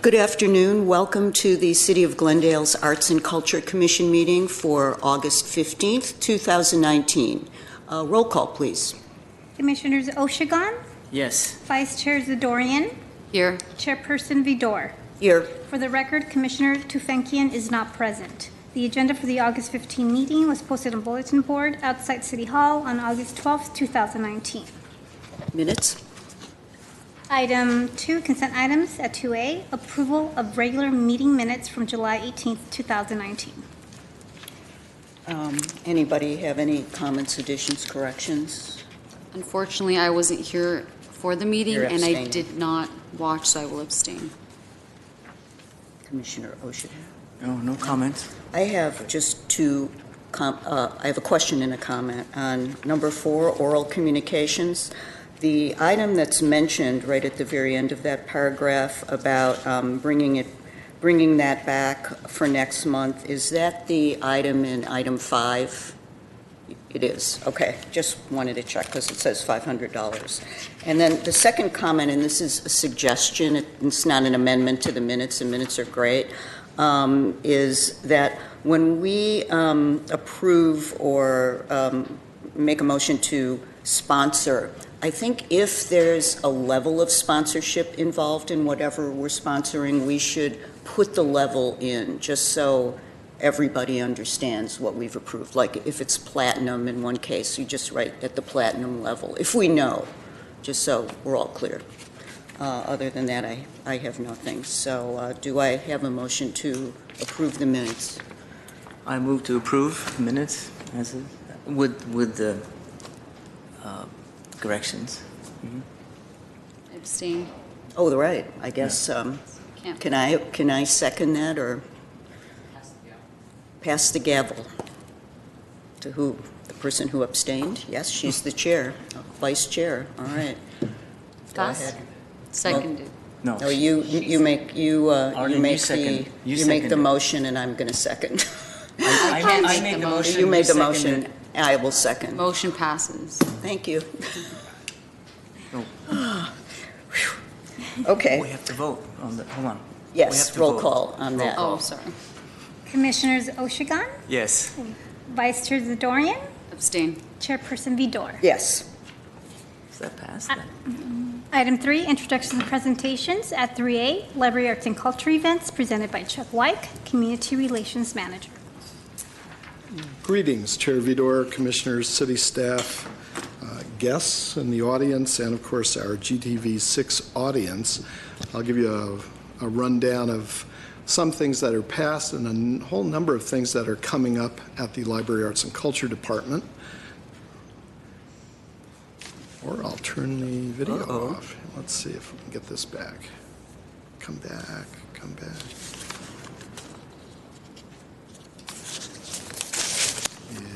Good afternoon. Welcome to the City of Glendale's Arts and Culture Commission meeting for August 15th, 2019. Roll call, please. Commissioners Oshigan? Yes. Vice Chair Zadorian? Here. Chairperson Vidor? Here. For the record, Commissioner Tufenkian is not present. The agenda for the August 15 meeting was posted on bulletin board outside City Hall on August 12th, 2019. Minutes. Item 2, consent items at 2A, approval of regular meeting minutes from July 18th, 2019. Anybody have any comments, additions, corrections? Unfortunately, I wasn't here for the meeting, You're and I abstaining. did not watch, so I will abstain. Commissioner Oshigan. No comments. I have just two, I have a question and a comment on number 4, oral communications. The item that's mentioned right at the very end of that paragraph about bringing that back for next month, is that the item in item 5? It is. Okay. Just wanted to check because it says $500. And then the second comment, and this is a suggestion, it's not an amendment to the minutes, the minutes are great, is that when we approve or make a motion to sponsor, I think if there's a level of sponsorship involved in whatever we're sponsoring, we should put the level in just so everybody understands what we've approved. Like if it's platinum in one case, you just write at the platinum level, if we know, just so we're all clear. Other than that, I have nothing. So do I have a motion to approve the minutes? I move to approve minutes as is, with the corrections. Mm-hmm. Abstain. Oh, right. I guess, Can't. can I second that or pass the gavel? To who? The person who abstained? Yes, she's the chair, vice chair. All right. Go Pass. ahead. Seconded. No. No, you make the motion, and I'm going to second. I make the motion. You made the second motion. it. I will second. Motion passes. Thank you. No. Okay. We have to vote on the. Hold on. Yes. We have to Roll vote. call on that. Oh, sorry. Commissioners Oshigan? Yes. Vice Chair Zadorian? Abstain. Chairperson Vidor? Yes. Does that pass then? Item 3, introductions and presentations at 3A, Library Arts and Culture events presented by Chuck Wyke, Community Relations Manager. Greetings, Chair Vidor, Commissioners, City staff, guests in the audience, and of course our GTV 6 audience. I'll give you a rundown of some things that are past and a whole number of things that are coming up at the Library Arts and Culture Department. Or I'll turn the video off. Let's see if we can get this back. Come back, come back.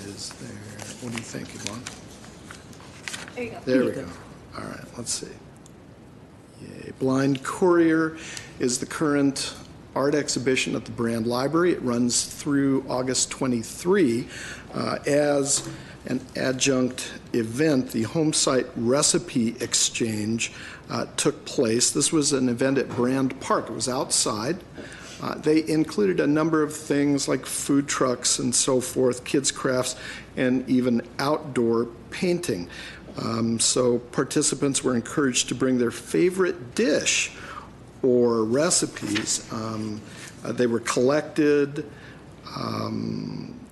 Is there, what do you think, Yvonne? There you go. There we go. All right, let's see. Yay. Blind Courier is the current art exhibition at the Brand Library. It runs through August 23 as an adjunct event. The home site recipe exchange took place. This was an event at Brand Park. It was outside. They included a number of things like food trucks and so forth, kids' crafts, and even outdoor painting. So participants were encouraged to bring their favorite dish or recipes. They were collected.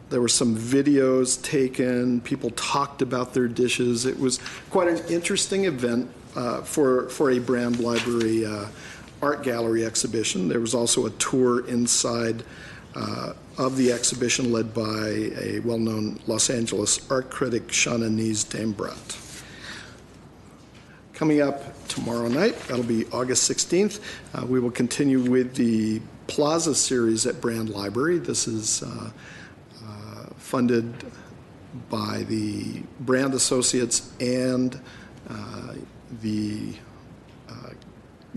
There were some videos taken. People talked about their dishes. It was quite an interesting event for a Brand Library art gallery exhibition. There was also a tour inside of the exhibition led by a well-known Los Angeles art critic, Shana Dambrat. Coming up tomorrow night, that'll be August 16th, we will continue with the Plaza series at Brand Library. This is funded by the Brand Associates and the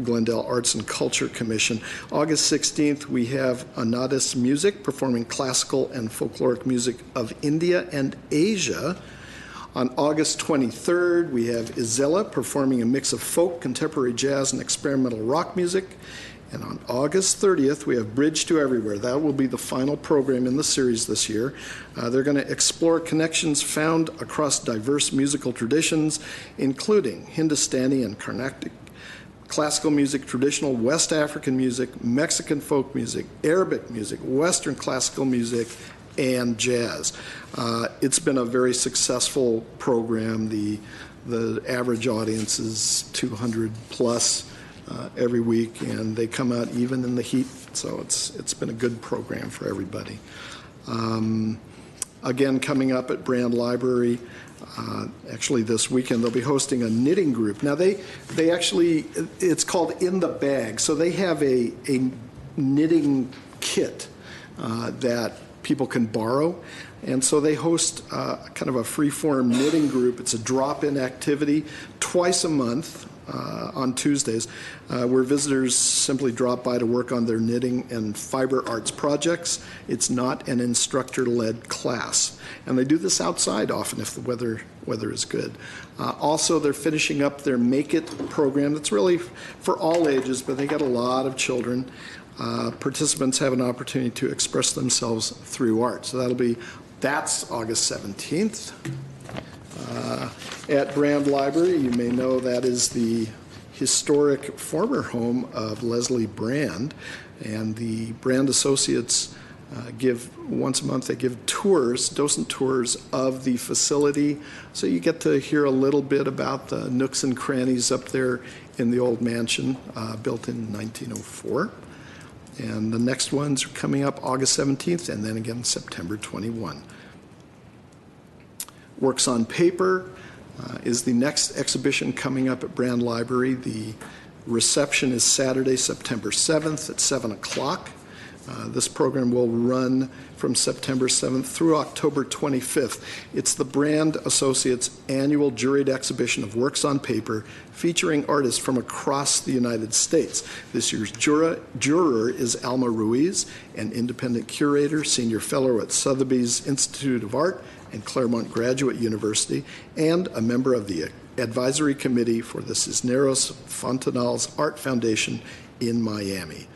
Glendale Arts and Culture Commission. August 16th, we have Anadis Music performing classical and folkloric music of India and Asia. On August 23rd, we have Izella performing a mix of folk, contemporary jazz, and experimental rock music. And on August 30th, we have Bridge to Everywhere. That will be the final program in the series this year. They're going to explore connections found across diverse musical traditions, including Hindustani and Carnatic, classical music, traditional West African music, Mexican folk music, Arabic music, Western classical music, and jazz. It's been a very successful program. The average audience is 200 plus every week, and they come out even in the heat, so it's been a good program for everybody. Again, coming up at Brand Library, actually this weekend, they'll be hosting a knitting group. Now they actually, it's called In the Bag, so they have a knitting kit that people can borrow. And so they host kind of a free-form knitting group. It's a drop-in activity twice a month on Tuesdays, where visitors simply drop by to work on their knitting and fiber arts projects. It's not an instructor-led class. And they do this outside often if the weather is good. Also, they're finishing up their Make It program. That's really for all ages, but they got a lot of children. Participants have an opportunity to express themselves through art. So that's August 17th. At Brand Library, you may know that is the historic former home of Leslie Brand, and the Brand Associates give, once a month, they give tours, docent tours of the facility, so you get to hear a little bit about the nooks and crannies up there in the old mansion built in 1904. And the next ones are coming up August 17th and then again September 21. Works on Paper is the next exhibition coming up at Brand Library. The reception is Saturday, September 7th at 7 o'clock. This program will run from September 7th through October 25th. It's the Brand Associates annual juried exhibition of works on paper featuring artists from across the United States. This year's juror is Alma Ruiz, an independent curator, senior fellow at Sotheby's Institute of Art and Claremont Graduate University, and a member of the advisory committee for the Cisneros Fontanals Art Foundation in Miami.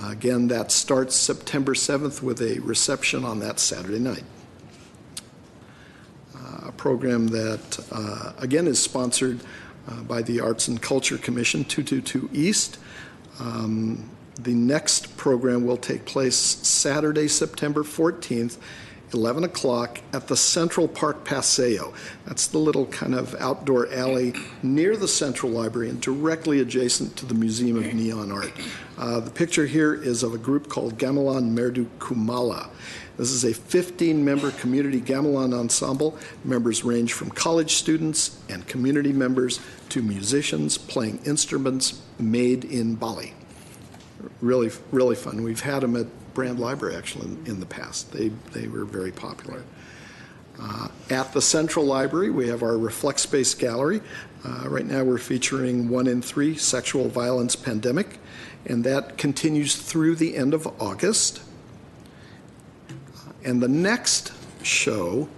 Again, that starts September 7th with a reception on that Saturday night. A program that, again, is sponsored by the Arts and Culture Commission, 222 East. The next program will take place Saturday, September 14th, 11 o'clock at the Central Park Paseo. That's the little kind of outdoor alley near the Central Library and directly adjacent to the Museum of Neon Art. The picture here is of a group called Gamelan Merdu Kumala. This is a 15-member community gamelan ensemble. Members range from college students and community members to musicians playing instruments made in Bali. Really, really fun. We've had them at Brand Library, actually, in the past. They were very popular. At the Central Library, we have our Reflect Space Gallery. Right now, we're featuring 1 in 3 Sexual Violence Pandemic, and that continues through the end of August. And the next show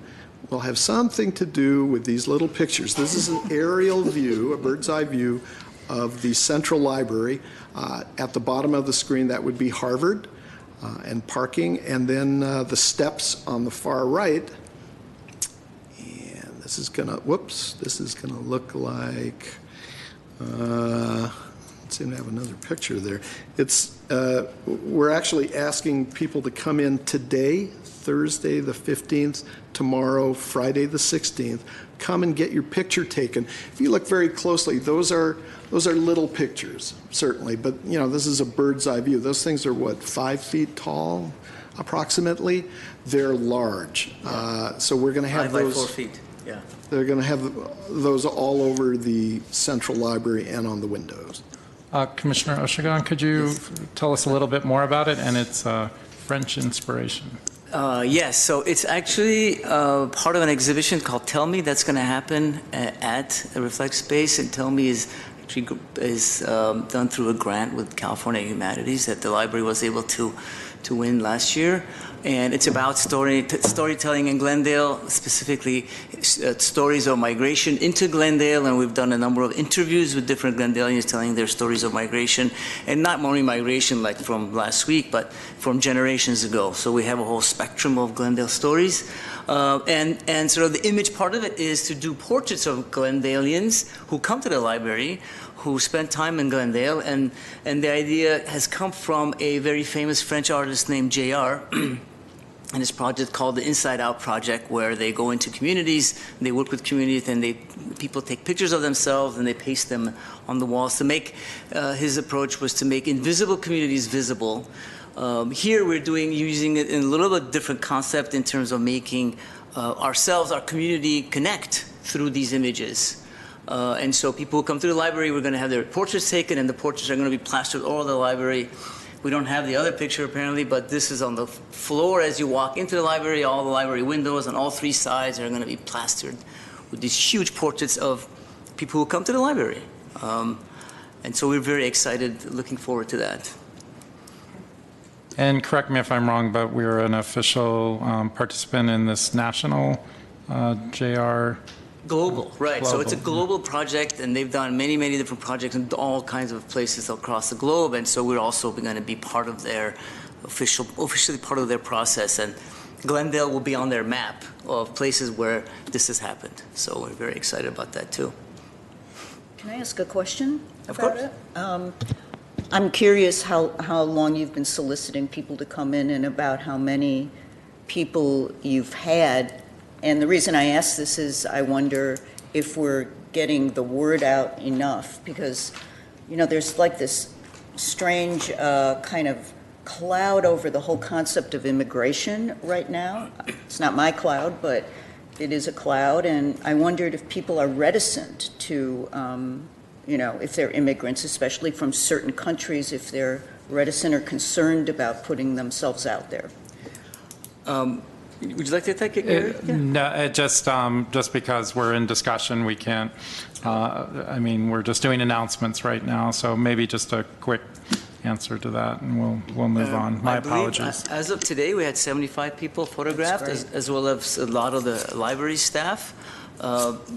will have something to do with these little pictures. This is an aerial view, a bird's eye view of the Central Library. At the bottom of the screen, that would be Harvard and parking, and then the steps on the far right. And this is gonna, whoops, this is gonna look like, let's seem to have another picture there. It's, we're actually asking people to come in today, Thursday the 15th, tomorrow, Friday the 16th. Come and get your picture taken. If you look very closely, those are little pictures, certainly, but you know, this is a bird's eye view. Those things are what, 5 feet tall, approximately? They're large. So we're going to have 5 by those. 4 feet, yeah. They're going to have those all over the Central Library and on the windows. Commissioner Oshagan, could you tell us a little bit more about it and its French inspiration? Yes, so it's actually part of an exhibition called Tell Me that's going to happen at Reflect Space, and Tell Me is done through a grant with California Humanities that the library was able to win last year. and it's about storytelling in Glendale, specifically stories of migration into Glendale, and we've done a number of interviews with different Glendalians telling their stories of migration, and not only migration like from last week, but from generations ago. So we have a whole spectrum of Glendale stories. And sort of the image part of it is to do portraits of Glendalians who come to the library, who spend time in Glendale, and the idea has come from a very famous French artist named J.R., and his project called the Inside Out Project, where they go into communities, they work with communities, and people take pictures of themselves and they paste them on the walls. To make his approach was to make invisible communities visible. Here we're using it in a little bit different concept in terms of making ourselves, our community, connect through these images. And so people who come to the library, we're going to have their portraits taken, and the portraits are going to be plastered all over the library. We don't have the other picture apparently, but this is on the floor as you walk into the library. All the library windows on all three sides are going to be plastered with these huge portraits of people who come to the library. And so we're very excited, looking forward to that. And correct me if I'm wrong, but we're an official participant in this national JR. Global, right. So it's a Global. global project, and they've done many, many different projects in all kinds of places across the globe. And so we're also going to be part of their officially part of their process. And Glendale will be on their map of places where this has happened. So we're very excited about that too. Can I ask a question Of about course. it? I'm curious how long you've been soliciting people to come in and about how many people you've had. And the reason I ask this is I wonder if we're getting the word out enough, because, you know, there's like this strange kind of cloud over the whole concept of immigration right now. It's not my cloud, but it is a cloud, and I wondered if people are reticent to, you know, if they're immigrants, especially from certain countries, if they're reticent or concerned about putting themselves out there. Would you like to take it? No, just because we're in discussion, we can't, I mean, we're just doing announcements right now, so maybe just a quick answer to that, and we'll move on. My I believe, apologies. As of today, we had 75 people photographed, as well as a lot of the library staff.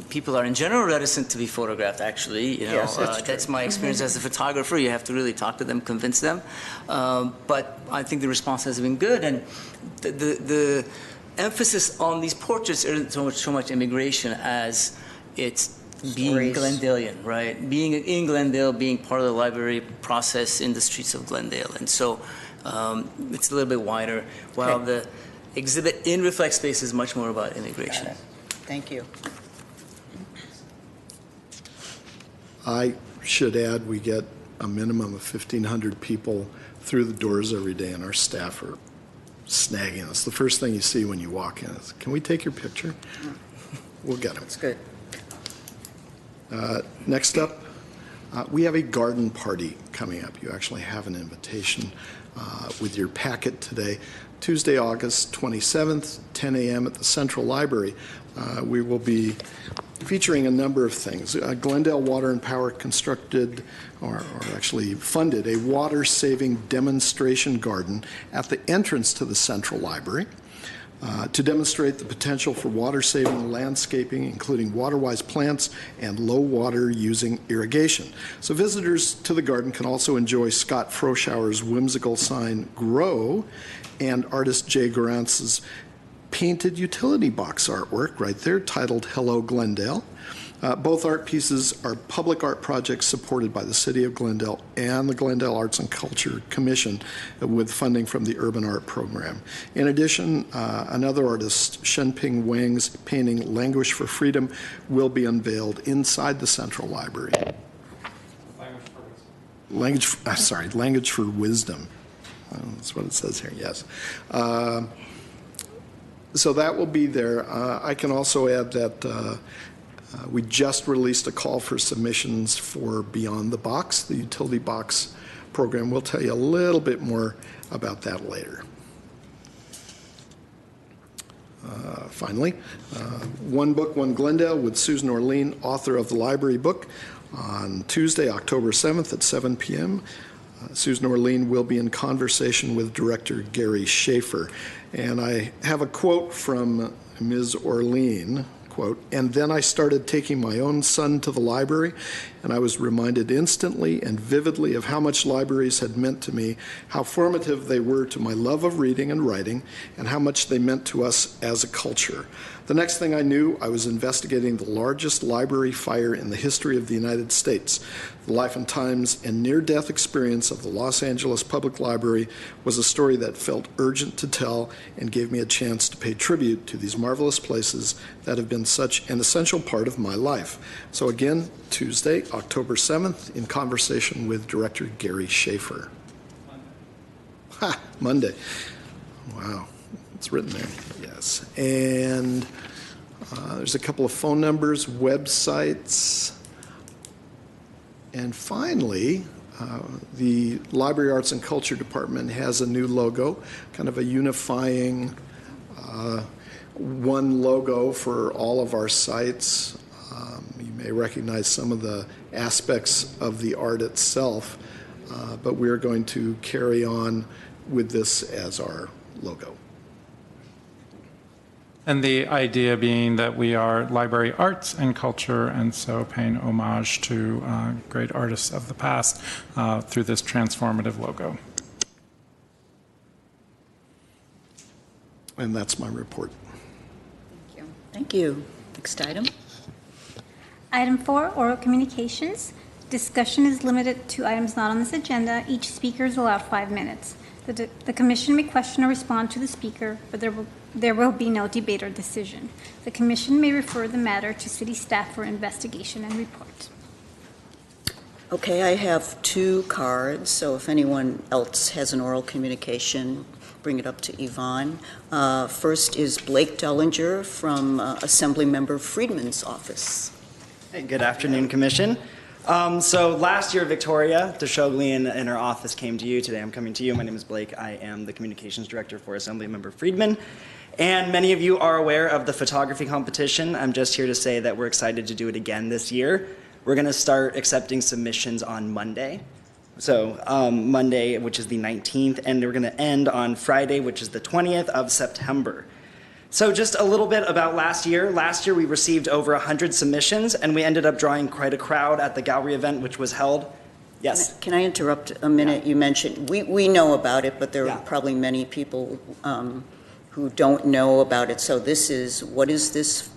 People are in general reticent to be photographed, actually. You know, Yes, that's true. that's my experience as a photographer. You have to really talk to them, convince them. But I think the response has been good, and the emphasis on these portraits isn't so much immigration as it's being Stories. Glendalian, right? Being in Glendale, being part of the library process in the streets of Glendale. And so it's a little bit wider, while Okay. the exhibit in Reflect Space is much more about immigration. Got it. Thank you. I should add, we get a minimum of 1,500 people through the doors every day, and our staff are snagging us. The first thing you see when you walk in is, can we take your picture? We'll get them. It's good. Next up, we have a garden party coming up. You actually have an invitation with your packet today. Tuesday, August 27th, 10 a.m. at the Central Library. We will be featuring a number of things. Glendale Water and Power constructed, or actually funded, a water-saving demonstration garden at the entrance to the Central Library to demonstrate the potential for water-saving landscaping, including water-wise plants and low-water using irrigation. So visitors to the garden can also enjoy Scott Froschauer's whimsical sign, Grow, and artist Jay Gorantz's painted utility box artwork right there titled Hello Glendale. Both art pieces are public art projects supported by the City of Glendale and the Glendale Arts and Culture Commission with funding from the Urban Art Program. In addition, another artist, Shenping Wang's painting Language for Freedom will be unveiled inside the Central Library. Language for Wisdom. That's what it says here, yes. So that will be there. I can also add that we just released a call for submissions for Beyond the Box, the utility box program. We'll tell you a little bit more about that later. Finally, One Book, One Glendale with Susan Orlean, author of the library book, on Tuesday, October 7th at 7 p.m. Susan Orlean will be in conversation with director Gary Schaefer. And I have a quote from Ms. Orlean, quote, "And then I started taking my own son to the library, and I was reminded instantly and vividly of how much libraries had meant to me, how formative they were to my love of reading and writing, and how much they meant to us as a culture. The next thing I knew, I was investigating the largest library fire in the history of the United States. The life and times and near-death experience of the Los Angeles Public Library was a story that felt urgent to tell and gave me a chance to pay tribute to these marvelous places that have been such an essential part of my life." So again, Tuesday, October 7th, in conversation with Director Gary Schaefer. Monday. Wow, it's written there, yes. And there's a couple of phone numbers, websites. And finally, the Library Arts and Culture Department has a new logo, kind of a unifying one logo for all of our sites. You may recognize some of the aspects of the art itself, but we're going to carry on with this as our logo. And the idea being that we are library arts and culture, and so paying homage to great artists of the past through this transformative logo. And that's my report. Thank you. Next item. Item 4, oral communications. Discussion is limited to items not on this agenda. Each speaker is allowed 5 minutes. The commission may question or respond to the speaker, but there will be no debate or decision. The commission may refer the matter to city staff for investigation and report. Okay, I have 2 cards, so if anyone else has an oral communication, bring it up to Yvonne. First is Blake Dellinger from Assemblymember Friedman's office. Hey, good afternoon, Commission. So last year, Victoria Deshogli in her office came to you. Today I'm coming to you. My name is Blake. I am the Communications Director for Assemblymember Friedman. And many of you are aware of the photography competition. I'm just here to say that we're excited to do it again this year. We're going to start accepting submissions on Monday. So Monday, which is the 19th, and we're going to end on Friday, which is the 20th of September. So just a little bit about last year. Last year we received over 100 submissions, and we ended up drawing quite a crowd at the gallery event, which was held. Yes? Can I interrupt a minute? Yeah. You mentioned, we know about it, but there are Yeah. probably many people who don't know about it. So what is this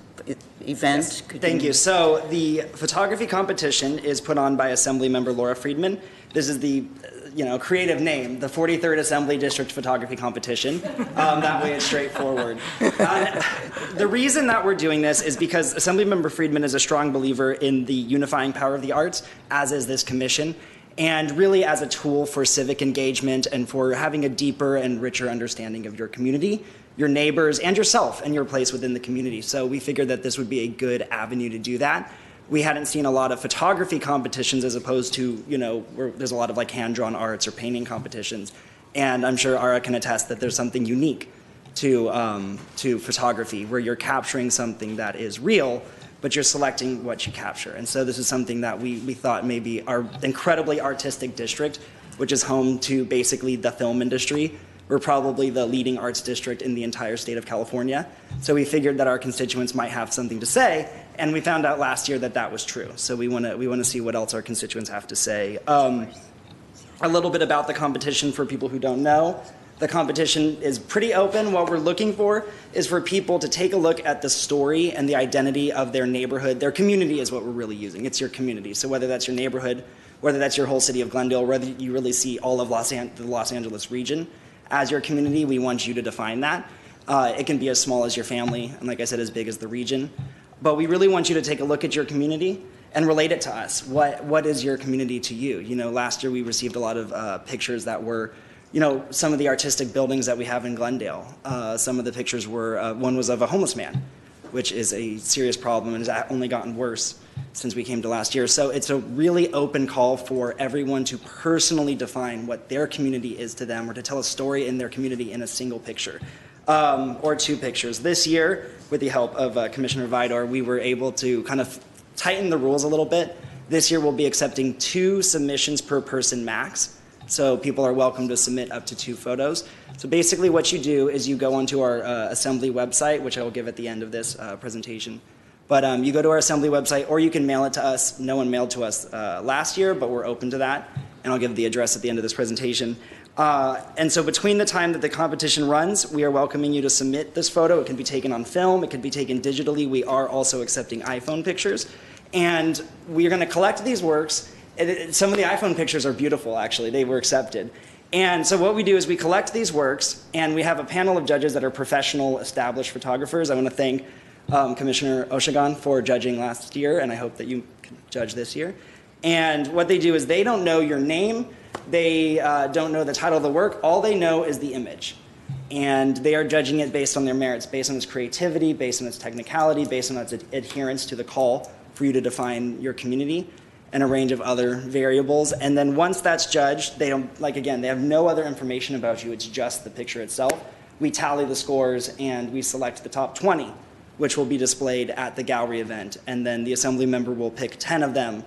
event? Yes. Thank you. So the photography competition is put on by Assemblymember Laura Friedman. This is the creative name, the 43rd Assembly District Photography Competition. That way it's straightforward. The reason that we're doing this is because Assemblymember Friedman is a strong believer in the unifying power of the arts, as is this commission, and really as a tool for civic engagement and for having a deeper and richer understanding of your community, your neighbors, and yourself and your place within the community. So we figured that this would be a good avenue to do that. We hadn't seen a lot of photography competitions as opposed to, where there's a lot of like hand-drawn arts or painting competitions. And I'm sure Ara can attest that there's something unique to photography where you're capturing something that is real, but you're selecting what you capture. And so this is something that we thought maybe our incredibly artistic district, which is home to basically the film industry. We're probably the leading arts district in the entire state of California. So we figured that our constituents might have something to say, and we found out last year that that was true. So we want to see what else our constituents have to say. A little bit about the competition for people who don't know. The competition is pretty open. What we're looking for is for people to take a look at the story and the identity of their neighborhood. Their community is what we're really using. It's your community. So whether that's your neighborhood, whether that's your whole city of Glendale, whether you really see all of the Los Angeles region as your community, we want you to define that. It can be as small as your family, and like I said, as big as the region. But we really want you to take a look at your community and relate it to us. What is your community to you? Last year we received a lot of pictures that were, some of the artistic buildings that we have in Glendale. Some of the pictures were, one was of a homeless man, which is a serious problem and has only gotten worse since we came to last year. So it's a really open call for everyone to personally define what their community is to them, or to tell a story in their community in a single picture, or 2 pictures. This year, with the help of Commissioner Vidor, we were able to kind of tighten the rules a little bit. This year we'll be accepting 2 submissions per person max. So people are welcome to submit up to 2 photos. So basically what you do is you go onto our Assembly website, which I will give at the end of this presentation. But you go to our Assembly website, or you can mail it to us. No one mailed to us last year, but we're open to that. And I'll give the address at the end of this presentation. And so between the time that the competition runs, we are welcoming you to submit this photo. It can be taken on film. It can be taken digitally. We are also accepting iPhone pictures. And we are going to collect these works. Some of the iPhone pictures are beautiful, actually. They were accepted. And so what we do is we collect these works, and we have a panel of judges that are professional, established photographers. I want to thank Commissioner Oshagan for judging last year, and I hope that you can judge this year. And what they do is they don't know your name. They don't know the title of the work. All they know is the image. And they are judging it based on their merits, based on its creativity, based on its technicality, based on its adherence to the call for you to define your community, and a range of other variables. And then once that's judged, they don't, like again, they have no other information about you. It's just the picture itself. We tally the scores and we select the top 20, which will be displayed at the gallery event. And then the assembly member will pick 10 of them.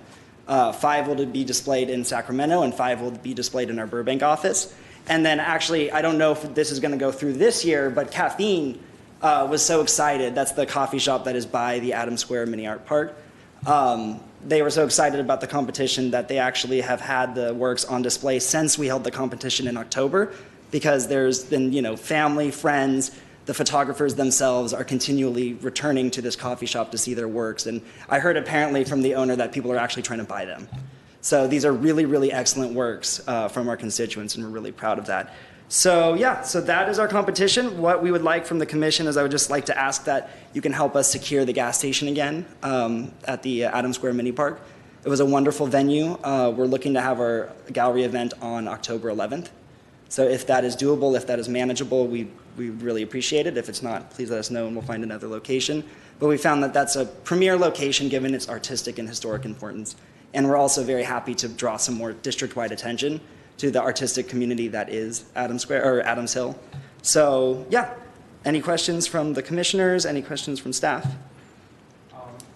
5 will be displayed in Sacramento and 5 will be displayed in our Burbank office. And then actually, I don't know if this is going to go through this year, but Caffeine was so excited. That's the coffee shop that is by the Adams Square Mini Art Park. They were so excited about the competition that they actually have had the works on display since we held the competition in October, because there's been, you know, family, friends, the photographers themselves are continually returning to this coffee shop to see their works. And I heard apparently from the owner that people are actually trying to buy them. So these are really, really excellent works from our constituents, and we're really proud of that. So yeah, so that is our competition. What we would like from the commission is I would just like to ask that you can help us secure the gas station again at the Adams Square Mini Park. It was a wonderful venue. We're looking to have our gallery event on October 11th. So if that is doable, if that is manageable, we would really appreciate it. If it's not, please let us know and we'll find another location. But we found that that's a premier location given its artistic and historic importance. And we're also very happy to draw some more district-wide attention to the artistic community that is Adams Square or Adams Hill. So yeah, any questions from the commissioners? Any questions from staff?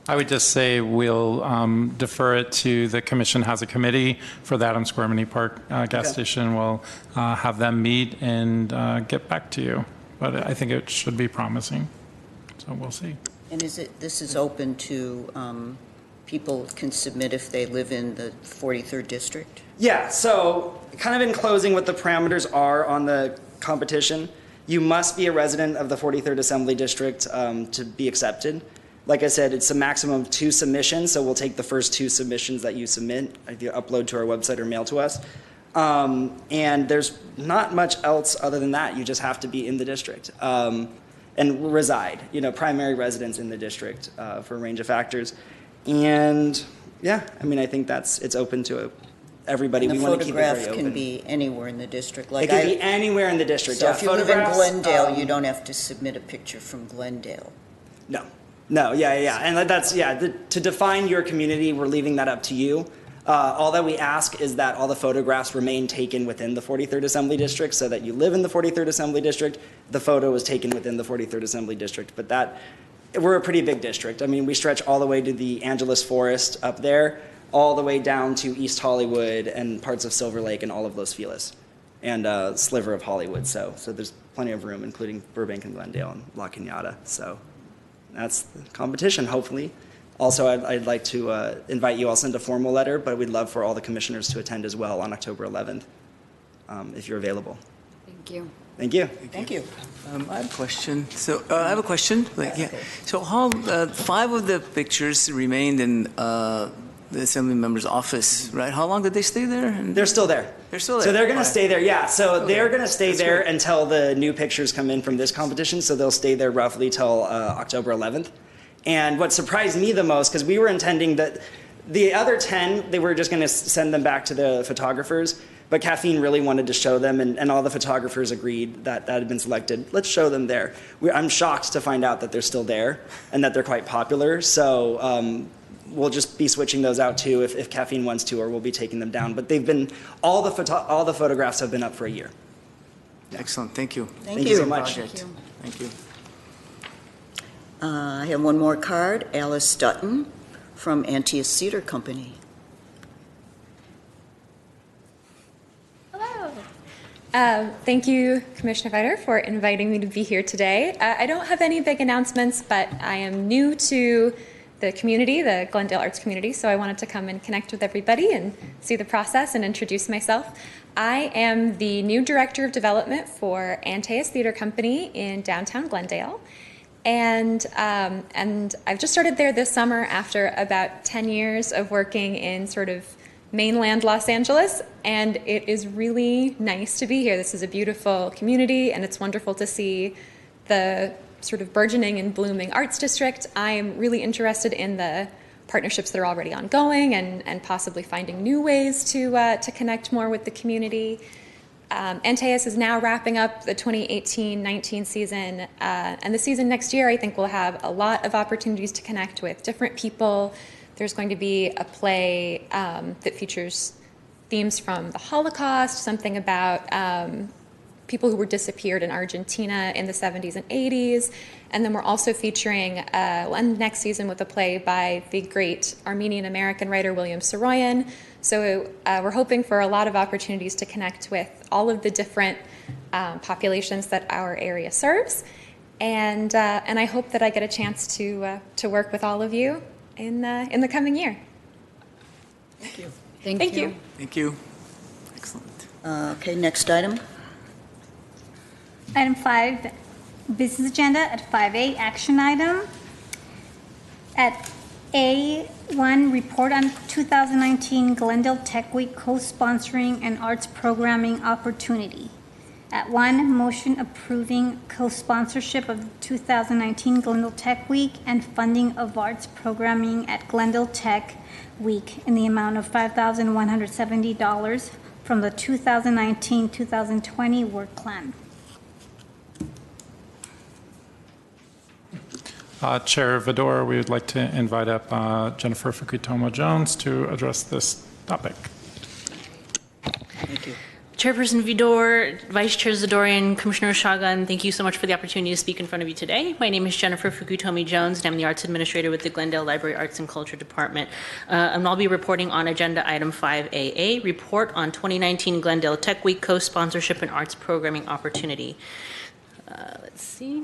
I would just say we'll defer it to the commission has a committee for the Adams Square Mini Park gas station. We'll have them meet and get back to you. But I think it should be promising. So we'll see. And this is open to people can submit if they live in the 43rd district? Yeah, so kind of in closing what the parameters are on the competition, you must be a resident of the 43rd Assembly District to be accepted. Like I said, it's a maximum of 2 submissions, so we'll take the first 2 submissions that you submit, either upload to our website or mail to us. And there's not much else other than that. You just have to be in the district and reside, you know, primary residence in the district for a range of factors. And yeah, I mean, I think it's open to everybody. And the we want to keep it very photograph open. can be anywhere in the district. It can be anywhere in the district. So Yeah, if you live in photographs, Glendale, you don't have to submit a picture from Glendale. No, yeah. And that's, to define your community, we're leaving that up to you. All that we ask is that all the photographs remain taken within the 43rd Assembly District, so that you live in the 43rd Assembly District, the photo is taken within the 43rd Assembly District. But we're a pretty big district. I mean, we stretch all the way to the Angeles Forest up there, all the way down to East Hollywood and parts of Silver Lake and all of Los Feliz, and a sliver of Hollywood. So there's plenty of room, including Burbank and Glendale and La Cañada. So that's the competition, hopefully. Also, I'd like to invite you. I'll send a formal letter, but we'd love for all the commissioners to attend as well on October 11th, if you're available. Thank you. Thank you. Thank you. I have a question. So I have a question. So how 5 of the pictures remained in the assembly member's office, right? How long did they stay there? They're still there. They're still there. So they're going to stay there, yeah. So they're going to stay That's there good. until the new pictures come in from this competition. So they'll stay there roughly till October 11th. And what surprised me the most, because we were intending that the other 10, they were just going to send them back to the photographers. But Caffeine really wanted to show them, and all the photographers agreed that had been selected. Let's show them there. I'm shocked to find out that they're still there and that they're quite popular. So we'll just be switching those out too if Caffeine wants to, or we'll be taking them down. But they've been, all the photographs have been up for a year. Excellent. Thank you. Thank you so much. Thank you. I have one more card, Alice Dutton from Antioch Cedar Company. Hello, Thank you, Commissioner Vider, for inviting me to be here today. I don't have any big announcements, but I am new to the community, the Glendale arts community, so I wanted to come and connect with everybody and see the process and introduce myself. I am the new Director of Development for Antaeus Theater Company in downtown Glendale. And I've just started there this summer after about 10 years of working in sort of mainland Los Angeles, and it is really nice to be here. This is a beautiful community, and it's wonderful to see the sort of burgeoning and blooming arts district. I'm really interested in the partnerships that are already ongoing and possibly finding new ways to connect more with the community. Antaeus is now wrapping up the 2018-19 season, and the season next year I think will have a lot of opportunities to connect with different people. There's going to be a play that features themes from the Holocaust, something about people who were disappeared in Argentina in the 70s and 80s. And then we're also featuring, we'll end next season with a play by the great Armenian-American writer William Saroyan. So we're hoping for a lot of opportunities to connect with all of the different populations that our area serves. And I hope that I get a chance to work with all of you in the coming year. Thank you. Thank you. Thank you. Excellent. Okay, next item. Item 5, business agenda. At 5A, action item. At A1, report on 2019 Glendale Tech Week co-sponsoring and arts programming opportunity. At 1, motion approving co-sponsorship of 2019 Glendale Tech Week and funding of arts programming at Glendale Tech Week in the amount of $5,170 from the 2019-2020 work plan. Chair Vidor, we would like to invite up Jennifer Fukutomo-Jones to address this topic. Thank you. Chairperson Vidor, Vice Chair Zadorian, Commissioner Shagan, thank you so much for the opportunity to speak in front of you today. My name is Jennifer Fukutomi-Jones, and I'm the Arts Administrator with the Glendale Library Arts and Culture Department. And I'll be reporting on Agenda Item 5AA, Report on 2019 Glendale Tech Week Co-Sponsorship and Arts Programming Opportunity. Let's see.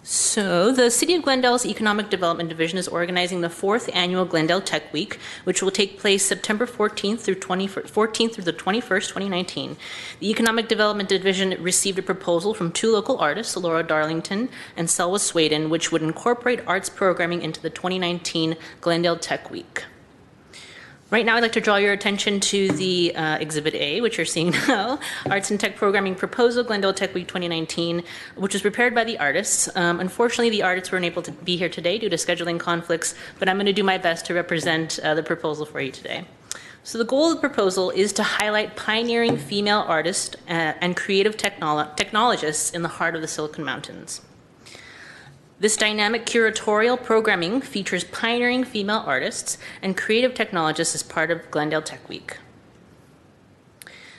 So the City of Glendale's Economic Development Division is organizing the 4th Annual Glendale Tech Week, which will take place September 14th through the 21st, 2019. The Economic Development Division received a proposal from 2 local artists, Laura Darlington and Selwa Swaden, which would incorporate arts programming into the 2019 Glendale Tech Week. Right now, I'd like to draw your attention to the Exhibit A, which you're seeing now, Arts and Tech Programming Proposal, Glendale Tech Week 2019, which was prepared by the artists. Unfortunately, the artists weren't able to be here today due to scheduling conflicts, but I'm going to do my best to represent the proposal for you today. So the goal of the proposal is to highlight pioneering female artists and creative technologists in the heart of the Silicon Mountains. This dynamic curatorial programming features pioneering female artists and creative technologists as part of Glendale Tech Week.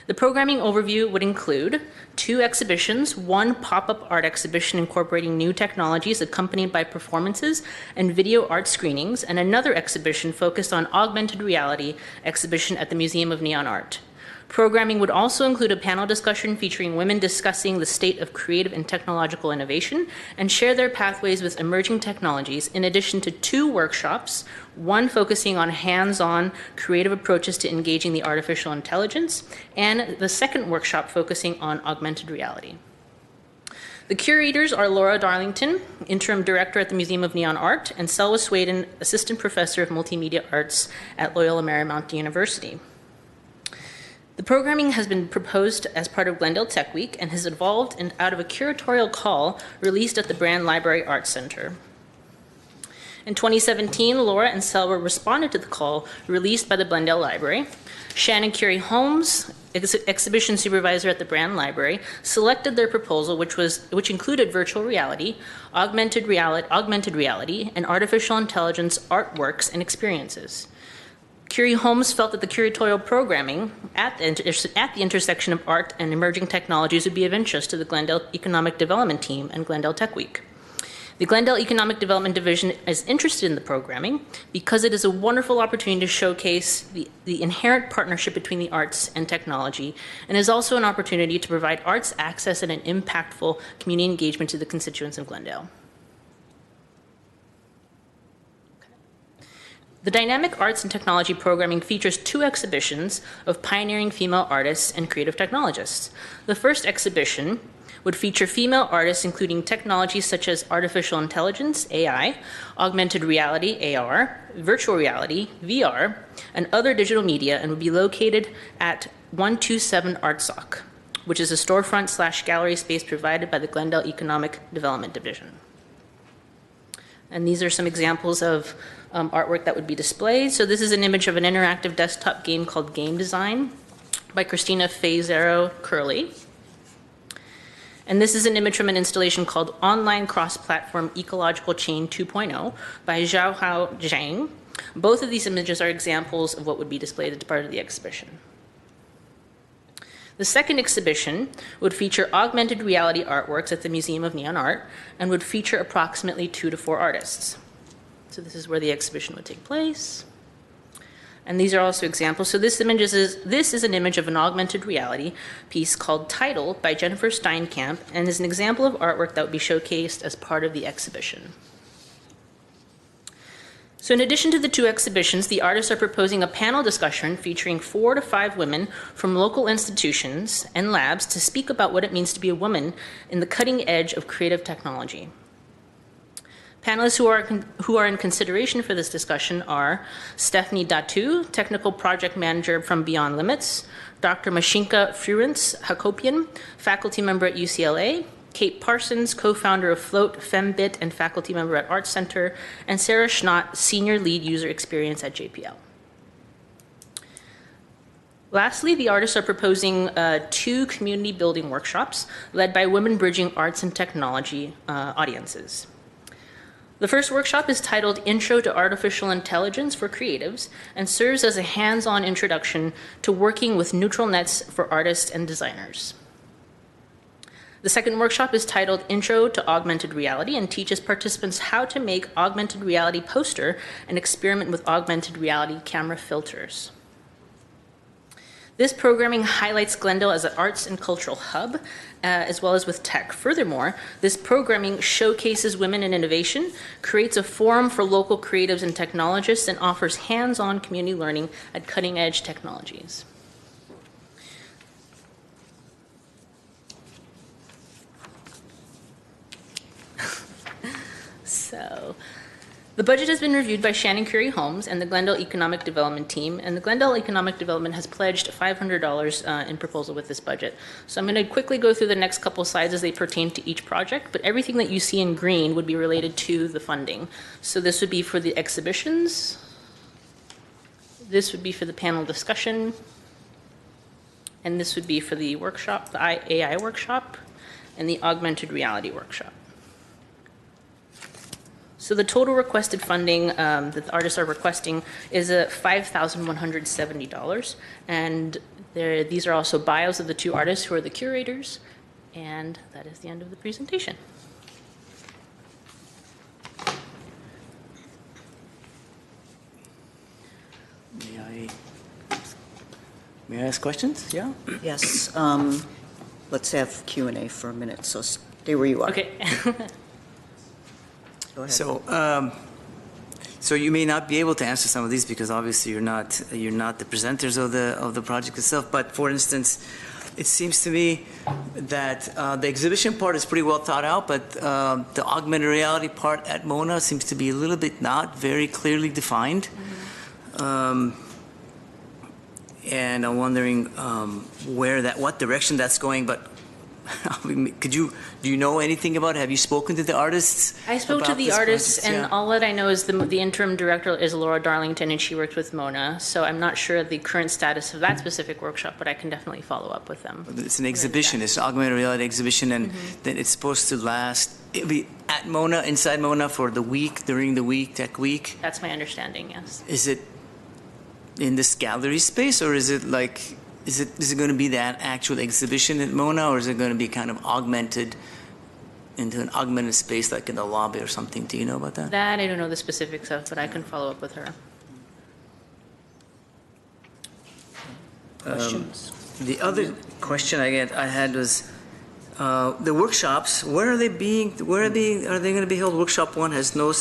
The programming overview would include 2 exhibitions, 1 pop-up art exhibition incorporating new technologies accompanied by performances and video art screenings, and another exhibition focused on augmented reality exhibition at the Museum of Neon Art. Programming would also include a panel discussion featuring women discussing the state of creative and technological innovation and share their pathways with emerging technologies, in addition to 2 workshops, 1 focusing on hands-on creative approaches to engaging the artificial intelligence, and the second workshop focusing on augmented reality. The curators are Laura Darlington, Interim Director at the Museum of Neon Art, and Selwa Swaden, Assistant Professor of Multimedia Arts at Loyola Marymount University. The programming has been proposed as part of Glendale Tech Week and has evolved out of a curatorial call released at the Brand Library Arts Center. In 2017, Laura and Selwa responded to the call released by the Glendale Library. Shannon Curie Holmes, exhibition supervisor at the Brand Library, selected their proposal, which included virtual reality, augmented reality, and artificial intelligence artworks and experiences. Curie Holmes felt that the curatorial programming at the intersection of art and emerging technologies would be of interest to the Glendale Economic Development Team and Glendale Tech Week. The Glendale Economic Development Division is interested in the programming because it is a wonderful opportunity to showcase the inherent partnership between the arts and technology, and is also an opportunity to provide arts access and an impactful community engagement to the constituents of Glendale. The Dynamic Arts and Technology programming features 2 exhibitions of pioneering female artists and creative technologists. The first exhibition would feature female artists including technologies such as artificial intelligence, AI, augmented reality, AR, virtual reality, VR, and other digital media, and would be located at 127 ArtSoc, which is a storefront/gallery space provided by the Glendale Economic Development Division. And these are some examples of artwork that would be displayed. So this is an image of an interactive desktop game called Game Design by Christina Fazero Curley. And this is an image from an installation called Online Cross-Platform Ecological Chain 2.0 by Xiaohao Zhang. Both of these images are examples of what would be displayed as part of the exhibition. The second exhibition would feature augmented reality artworks at the Museum of Neon Art and would feature approximately 2 to 4 artists. So this is where the exhibition would take place. And these are also examples. So this is an image of an augmented reality piece called Title by Jennifer Steinkamp, and is an example of artwork that would be showcased as part of the exhibition. So in addition to the 2 exhibitions, the artists are proposing a panel discussion featuring 4 to 5 women from local institutions and labs to speak about what it means to be a woman in the cutting edge of creative technology. Panelists who are in consideration for this discussion are Stephanie Datu, Technical Project Manager from Beyond Limits, Dr. Mashinka Fruins Hakopian, faculty member at UCLA, Kate Parsons, co-founder of Float, FemBit, and faculty member at Arts Center, and Sarah Schnott, Senior Lead User Experience at JPL. Lastly, the artists are proposing 2 community building workshops led by Women Bridging Arts and Technology audiences. The first workshop is titled Intro to Artificial Intelligence for Creatives and serves as a hands-on introduction to working with neutral nets for artists and designers. The second workshop is titled Intro to Augmented Reality and teaches participants how to make augmented reality poster and experiment with augmented reality camera filters. This programming highlights Glendale as an arts and cultural hub, as well as with tech. Furthermore, this programming showcases women in innovation, creates a forum for local creatives and technologists, and offers hands-on community learning at cutting-edge technologies. So, the budget has been reviewed by Shannon Curie Holmes and the Glendale Economic Development team, and the Glendale Economic Development has pledged $500 in proposal with this budget. So I'm going to quickly go through the next couple slides as they pertain to each project, but everything that you see in green would be related to the funding. So this would be for the exhibitions, this would be for the panel discussion, and this would be for the workshop, the AI workshop, and the augmented reality workshop. So the total requested funding that the artists are requesting is $5,170. And these are also bios of the 2 artists who are the curators. And that is the end of the presentation. May I ask questions? Yeah? Yes, let's have Q&A for a minute, so stay where you are. Okay. Go ahead. So you may not be able to answer some of these because obviously you're not the presenters of the project itself. But for instance, it seems to me that the exhibition part is pretty well thought out, but the augmented reality part at Mona seems to be a little bit not very clearly defined. Mm-hmm. And I'm wondering what direction that's going, but do you know anything about it? Have you spoken to the artists? I spoke to the artists, and all that I know is the interim director is Laura Darlington, and she worked with Mona. So I'm not sure the current status of that specific workshop, but I can definitely follow up with them. It's an exhibition. It's an augmented reality exhibition, and then it's supposed to last. It'll be at Mona, inside Mona, for the week, during the week, Tech Week. That's my understanding. Yes. Is it in this gallery space, or is it like? Is it going to be that actual exhibition at Mona, or is it going to be kind of augmented into an augmented space like in the lobby or something. Do you know about that? That I don't know the specifics of, but I can follow up with her. Questions? The other question I had was the workshops. Where are they being? Are they going to be held? Workshop 1 has no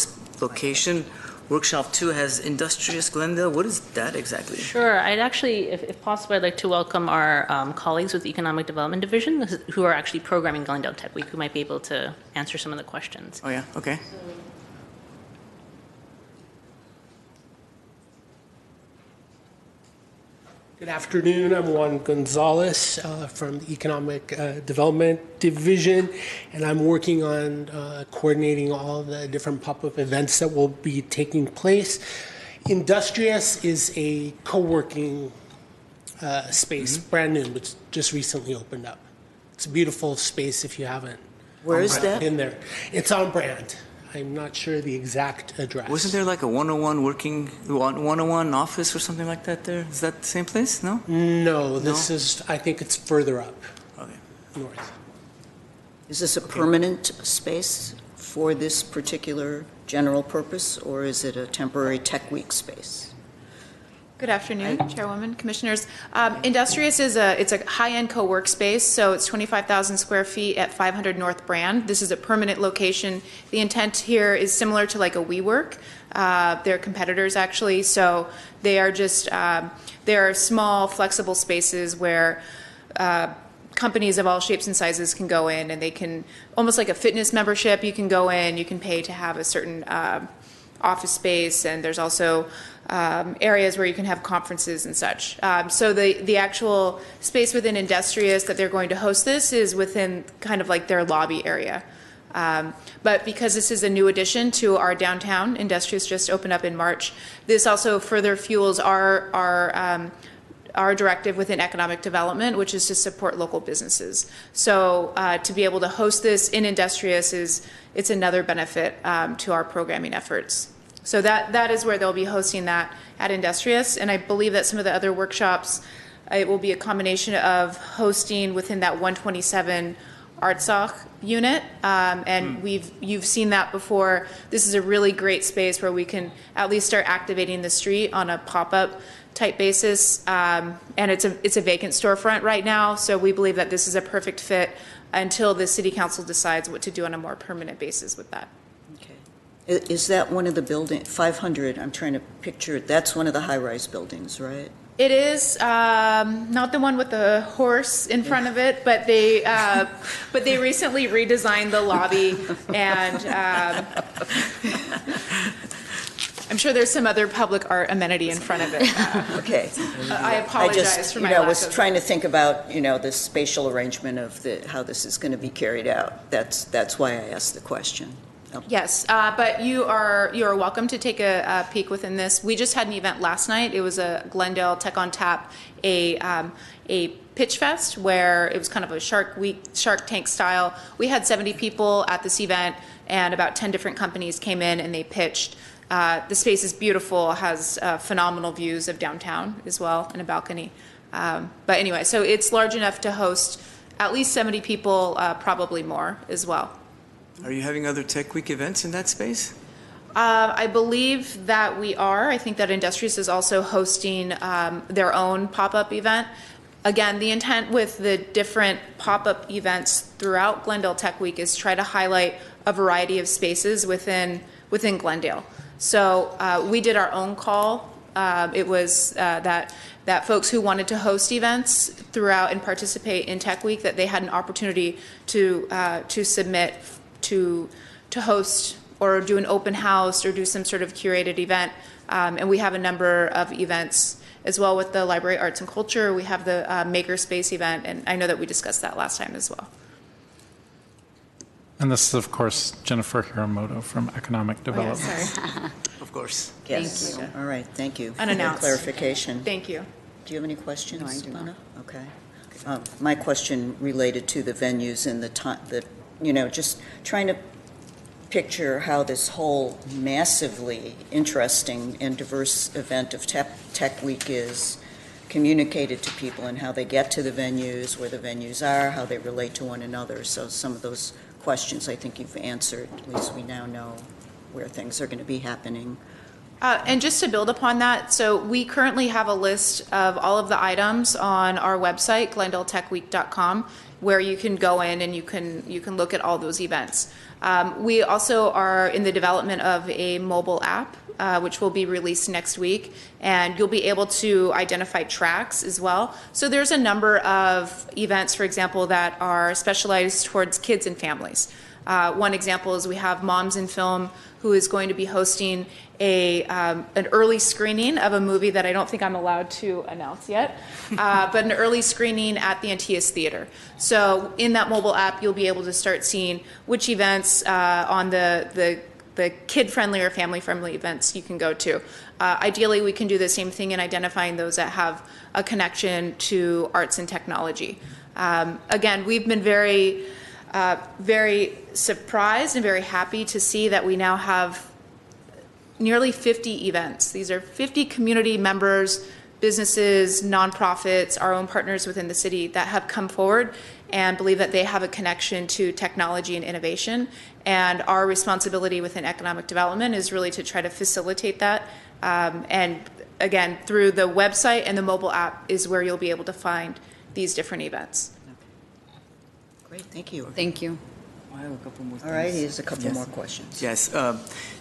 location. Workshop 2 has Industrious Glendale. What is that exactly? Sure. I'd actually, if possible, I'd like to welcome our colleagues with the Economic Development Division who are actually programming Glendale Tech Week, who might be able to answer some of the questions. Oh yeah. Okay. Good afternoon. I'm Juan Gonzalez from the Economic Development Division, and I'm working on coordinating all the different pop-up events that will be taking place. Industrious is a co-working space, brand new, which just recently opened up. It's a beautiful space if you haven't Where is that? been there. It's on brand. I'm not sure the exact address. Wasn't there like a 101 office or something like that there? Is that the same place? No? No, this is, I think it's further up Okay. north. Is this a permanent space for this particular general purpose, or is it a temporary tech week space? Good afternoon, Chairwoman, Commissioners. Industrious is it's a high-end co-work space, so it's 25,000 square feet at 500 North Brand. This is a permanent location. The intent here is similar to like a WeWork. They're competitors actually, so they are just they're small, flexible spaces where companies of all shapes and sizes can go in, and they can almost like a fitness membership. You can go in, you can pay to have a certain office space, and there's also areas where you can have conferences and such. So the actual space within Industrious that they're going to host this is within kind of like their lobby area. But because this is a new addition to our downtown, Industrious just opened up in March, this also further fuels our directive within economic development, which is to support local businesses. So to be able to host this in Industrious it's another benefit to our programming efforts. So that is where they'll be hosting that at Industrious, and I believe that some of the other workshops, it will be a combination of hosting within that 127 ArtSoc unit, and you've seen that before. This is a really great space where we can at least start activating the street on a pop-up type basis, and it's a vacant storefront right now, so we believe that this is a perfect fit until the City Council decides what to do on a more permanent basis with that. Is that one of the building, 500, I'm trying to picture, that's one of the high-rise buildings, right? It is not the one with the horse in front of it, but they recently redesigned the lobby, and I'm sure there's some other public art amenity in front of it. Okay. I apologize for my I lack was of... trying to think about, the spatial arrangement of how this is going to be carried out. That's why I asked the question. Yes, but you are welcome to take a peek within this. We just had an event last night. It was a Glendale Tech on Tap, a pitch fest where it was kind of a Shark Tank style. We had 70 people at this event, and about 10 different companies came in and they pitched. The space is beautiful, has phenomenal views of downtown as well, and a balcony. But anyway, so it's large enough to host at least 70 people, probably more as well. Are you having other Tech Week events in that space? I believe that we are. I think that Industrious is also hosting their own pop-up event. Again, the intent with the different pop-up events throughout Glendale Tech Week is try to highlight a variety of spaces within Glendale. So we did our own call. It was that folks who wanted to host events throughout and participate in Tech Week, that they had an opportunity to submit to host or do an open house or do some sort of curated event. And we have a number of events as well with the Library Arts and Culture. We have the Makerspace event, and I know that we discussed that last time as well. And this is, of course, Jennifer Hiramoto from Economic Development. Oh, yeah, sorry. Of course. Yes. Thank you. All right, thank you for the Unannounced. clarification. Thank you. Do you have any questions? No, I do not. Mona? Okay. My question related to the venues and the time, just trying to picture how this whole massively interesting and diverse event of Tech Week is communicated to people and how they get to the venues, where the venues are, how they relate to one another. So some of those questions I think you've answered. At least we now know where things are going to be happening. And just to build upon that, so we currently have a list of all of the items on our website, GlendaleTechWeek.com, where you can go in and you can look at all those events. We also are in the development of a mobile app, which will be released next week, and you'll be able to identify tracks as well. So there's a number of events, for example, that are specialized towards kids and families. One example is we have Moms in Film, who is going to be hosting an early screening of a movie that I don't think I'm allowed to announce yet, but an early screening at the Antioch Theater. So in that mobile app, you'll be able to start seeing which events on the kid-friendly or family-friendly events you can go to. Ideally, we can do the same thing in identifying those that have a connection to arts and technology. Again, we've been very surprised and very happy to see that we now have nearly 50 events. These are 50 community members, businesses, nonprofits, our own partners within the city that have come forward and believe that they have a connection to technology and innovation. And our responsibility within economic development is really to try to facilitate that. And again, through the website and the mobile app is where you'll be able to find these different events. Great, thank you. Thank you. I have a couple more things. All right, here's a couple more questions. Yes.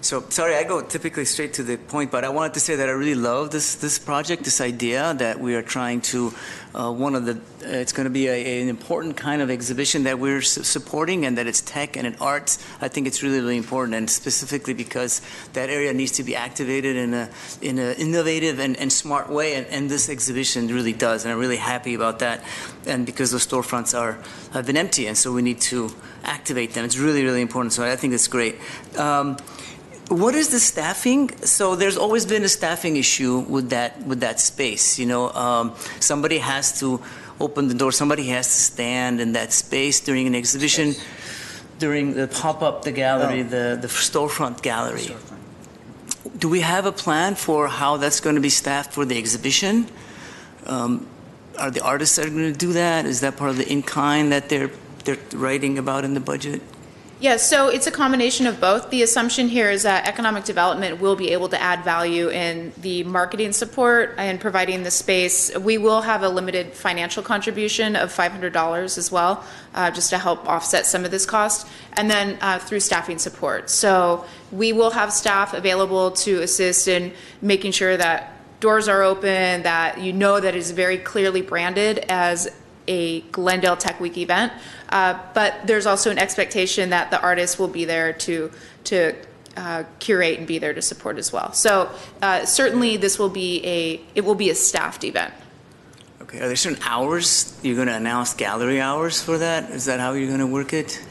So sorry, I go typically straight to the point, but I wanted to say that I really love this project, this idea that we are trying to, it's going to be an important kind of exhibition that we're supporting, and that it's tech and in arts. I think it's really, really important, and specifically because that area needs to be activated in an innovative and smart way, and this exhibition really does, and I'm really happy about that. And because those storefronts have been empty, and so we need to activate them. It's really, really important. So I think that's great. What is the staffing? So there's always been a staffing issue with that space. You know, somebody has to open the door. Somebody has to stand in that space during an exhibition, during the pop-up, the gallery, the storefront gallery. Do we have a plan for how that's going to be staffed for the exhibition? Are the artists that are going to do that? Is that part of the in-kind that they're writing about in the budget? Yes, so it's a combination of both. The assumption here is that economic development will be able to add value in the marketing support and providing the space. We will have a limited financial contribution of $500 as well, just to help offset some of this cost, and then through staffing support. So we will have staff available to assist in making sure that doors are open, that you know that it is very clearly branded as a Glendale Tech Week event. But there's also an expectation that the artists will be there to curate and be there to support as well. So certainly this will be a staffed event. Okay, are there certain hours you're going to announce gallery hours for that? Is that how you're going to work it?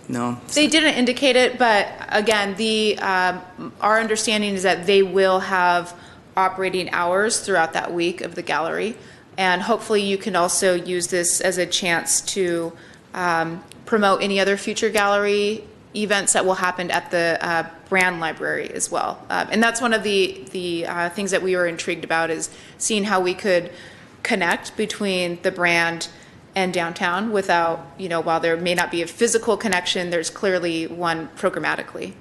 No? They didn't indicate it, but again, our understanding is that they will have operating hours throughout that week of the gallery. And hopefully you can also use this as a chance to promote any other future gallery events that will happen at the Brand Library as well. And that's one of the things that we were intrigued about, is seeing how we could connect between the brand and downtown without, while there may not be a physical connection, there's clearly one programmatically.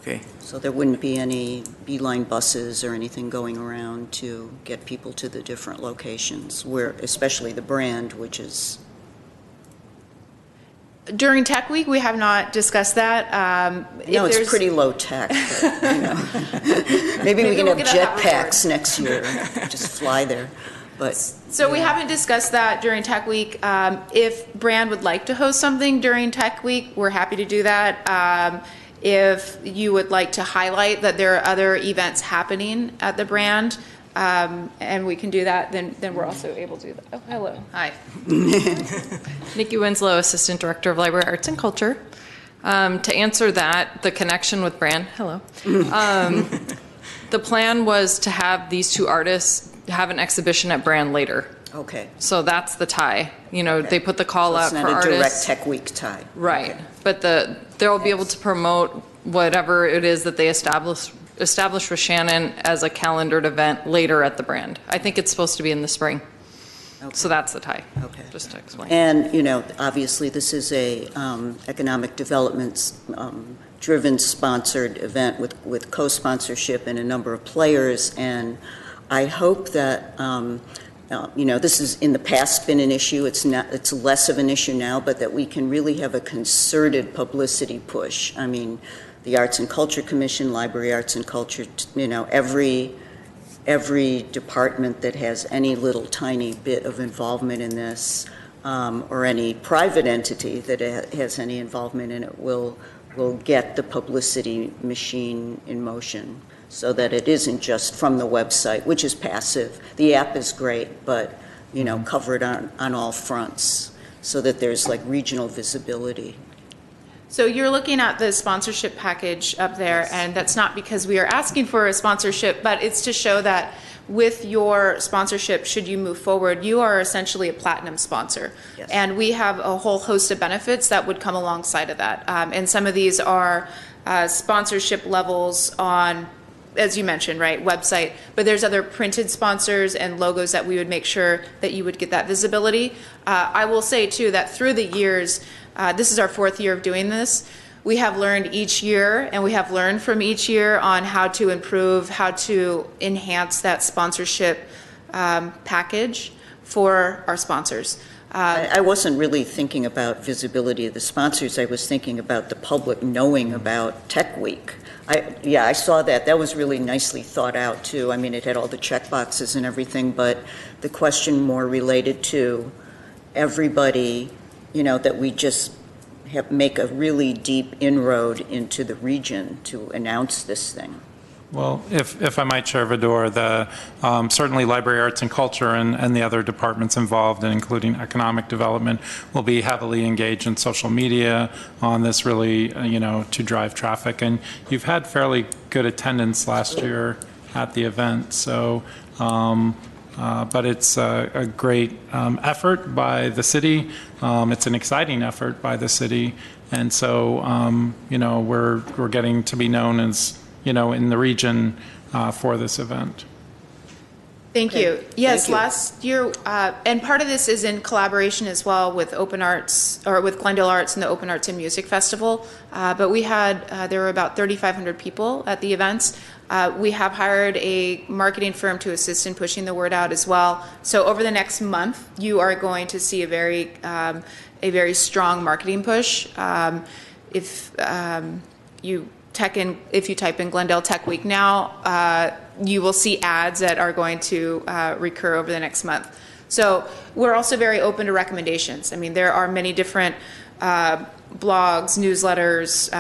Okay. So there wouldn't be any beeline buses or anything going around to get people to the different locations, where, especially the brand, which is... During Tech Week, we have not discussed that. No, it's pretty low tech, but, maybe we can have jetpacks next year, just fly there. But So we haven't discussed that during Tech Week. If Brand would like to host something during Tech Week, we're happy to do that. If you would like to highlight that there are other events happening at the Brand, and we can do that, then we're also able to do that. Oh, hello. Hi. Nikki Winslow, Assistant Director of Library Arts and Culture. To answer that, the connection with Brand, hello. The plan was to have these two artists have an exhibition at Brand later. Okay. So that's the tie. They put the call out for artists. It's not a direct Tech Week tie. Right. Okay. But they'll be able to promote whatever it is that they establish with Shannon as a calendared event later at the Brand. I think it's supposed to be in the spring. So that's the tie, Okay. just to explain. And, you know, obviously, this is a economic development driven sponsored event with co-sponsorship and a number of players, and I hope that, you know, this has in the past been an issue, it's less of an issue now, but that we can really have a concerted publicity push. I mean, the Arts and Culture Commission, Library Arts and Culture, you know, every department that has any little tiny bit of involvement in this, or any private entity that has any involvement in it, will get the publicity machine in motion, so that it isn't just from the website, which is passive. The app is great, but, you know, cover it on all fronts, so that there's like regional visibility. So you're looking at the sponsorship package up there, and that's not because we are asking for a sponsorship, but it's to show that with your sponsorship, should you move forward, you are essentially a platinum sponsor. Yes. And we have a whole host of benefits that would come alongside of that. And some of these are sponsorship levels on, as you mentioned, right, website, but there's other printed sponsors and logos that we would make sure that you would get that visibility. I will say too that through the years, this is our 4th year of doing this. We have learned each year, and we have learned from each year on how to improve, how to enhance that sponsorship package for our sponsors. I wasn't really thinking about visibility of the sponsors. I was thinking about the public knowing about Tech Week. I saw that. That was really nicely thought out, too. I mean, it had all the check boxes and everything, but the question more related to everybody, you know, that we just make a really deep inroad into the region to announce this thing. Well, if I might, Chair Vidor, certainly Library Arts and Culture and the other departments involved, and including economic development, will be heavily engaged in social media on this, really, you know, to drive traffic. And you've had fairly good attendance last year at the event, so. But it's a great effort by the city. It's an exciting effort by the city, and so you know, we're getting to be known as, you know, in the region for this event. Thank you. Yes, Thank you. last year, and part of this is in collaboration as well with Open Arts, or with Glendale Arts and the Open Arts and Music Festival. But we had, there were about 3,500 people at the events. We have hired a marketing firm to assist in pushing the word out as well. So over the next month, you are going to see a very strong marketing push. If you type in Glendale Tech Week now, you will see ads that are going to recur over the next month. So we're also very open to recommendations. I mean, there are many different blogs, newsletters.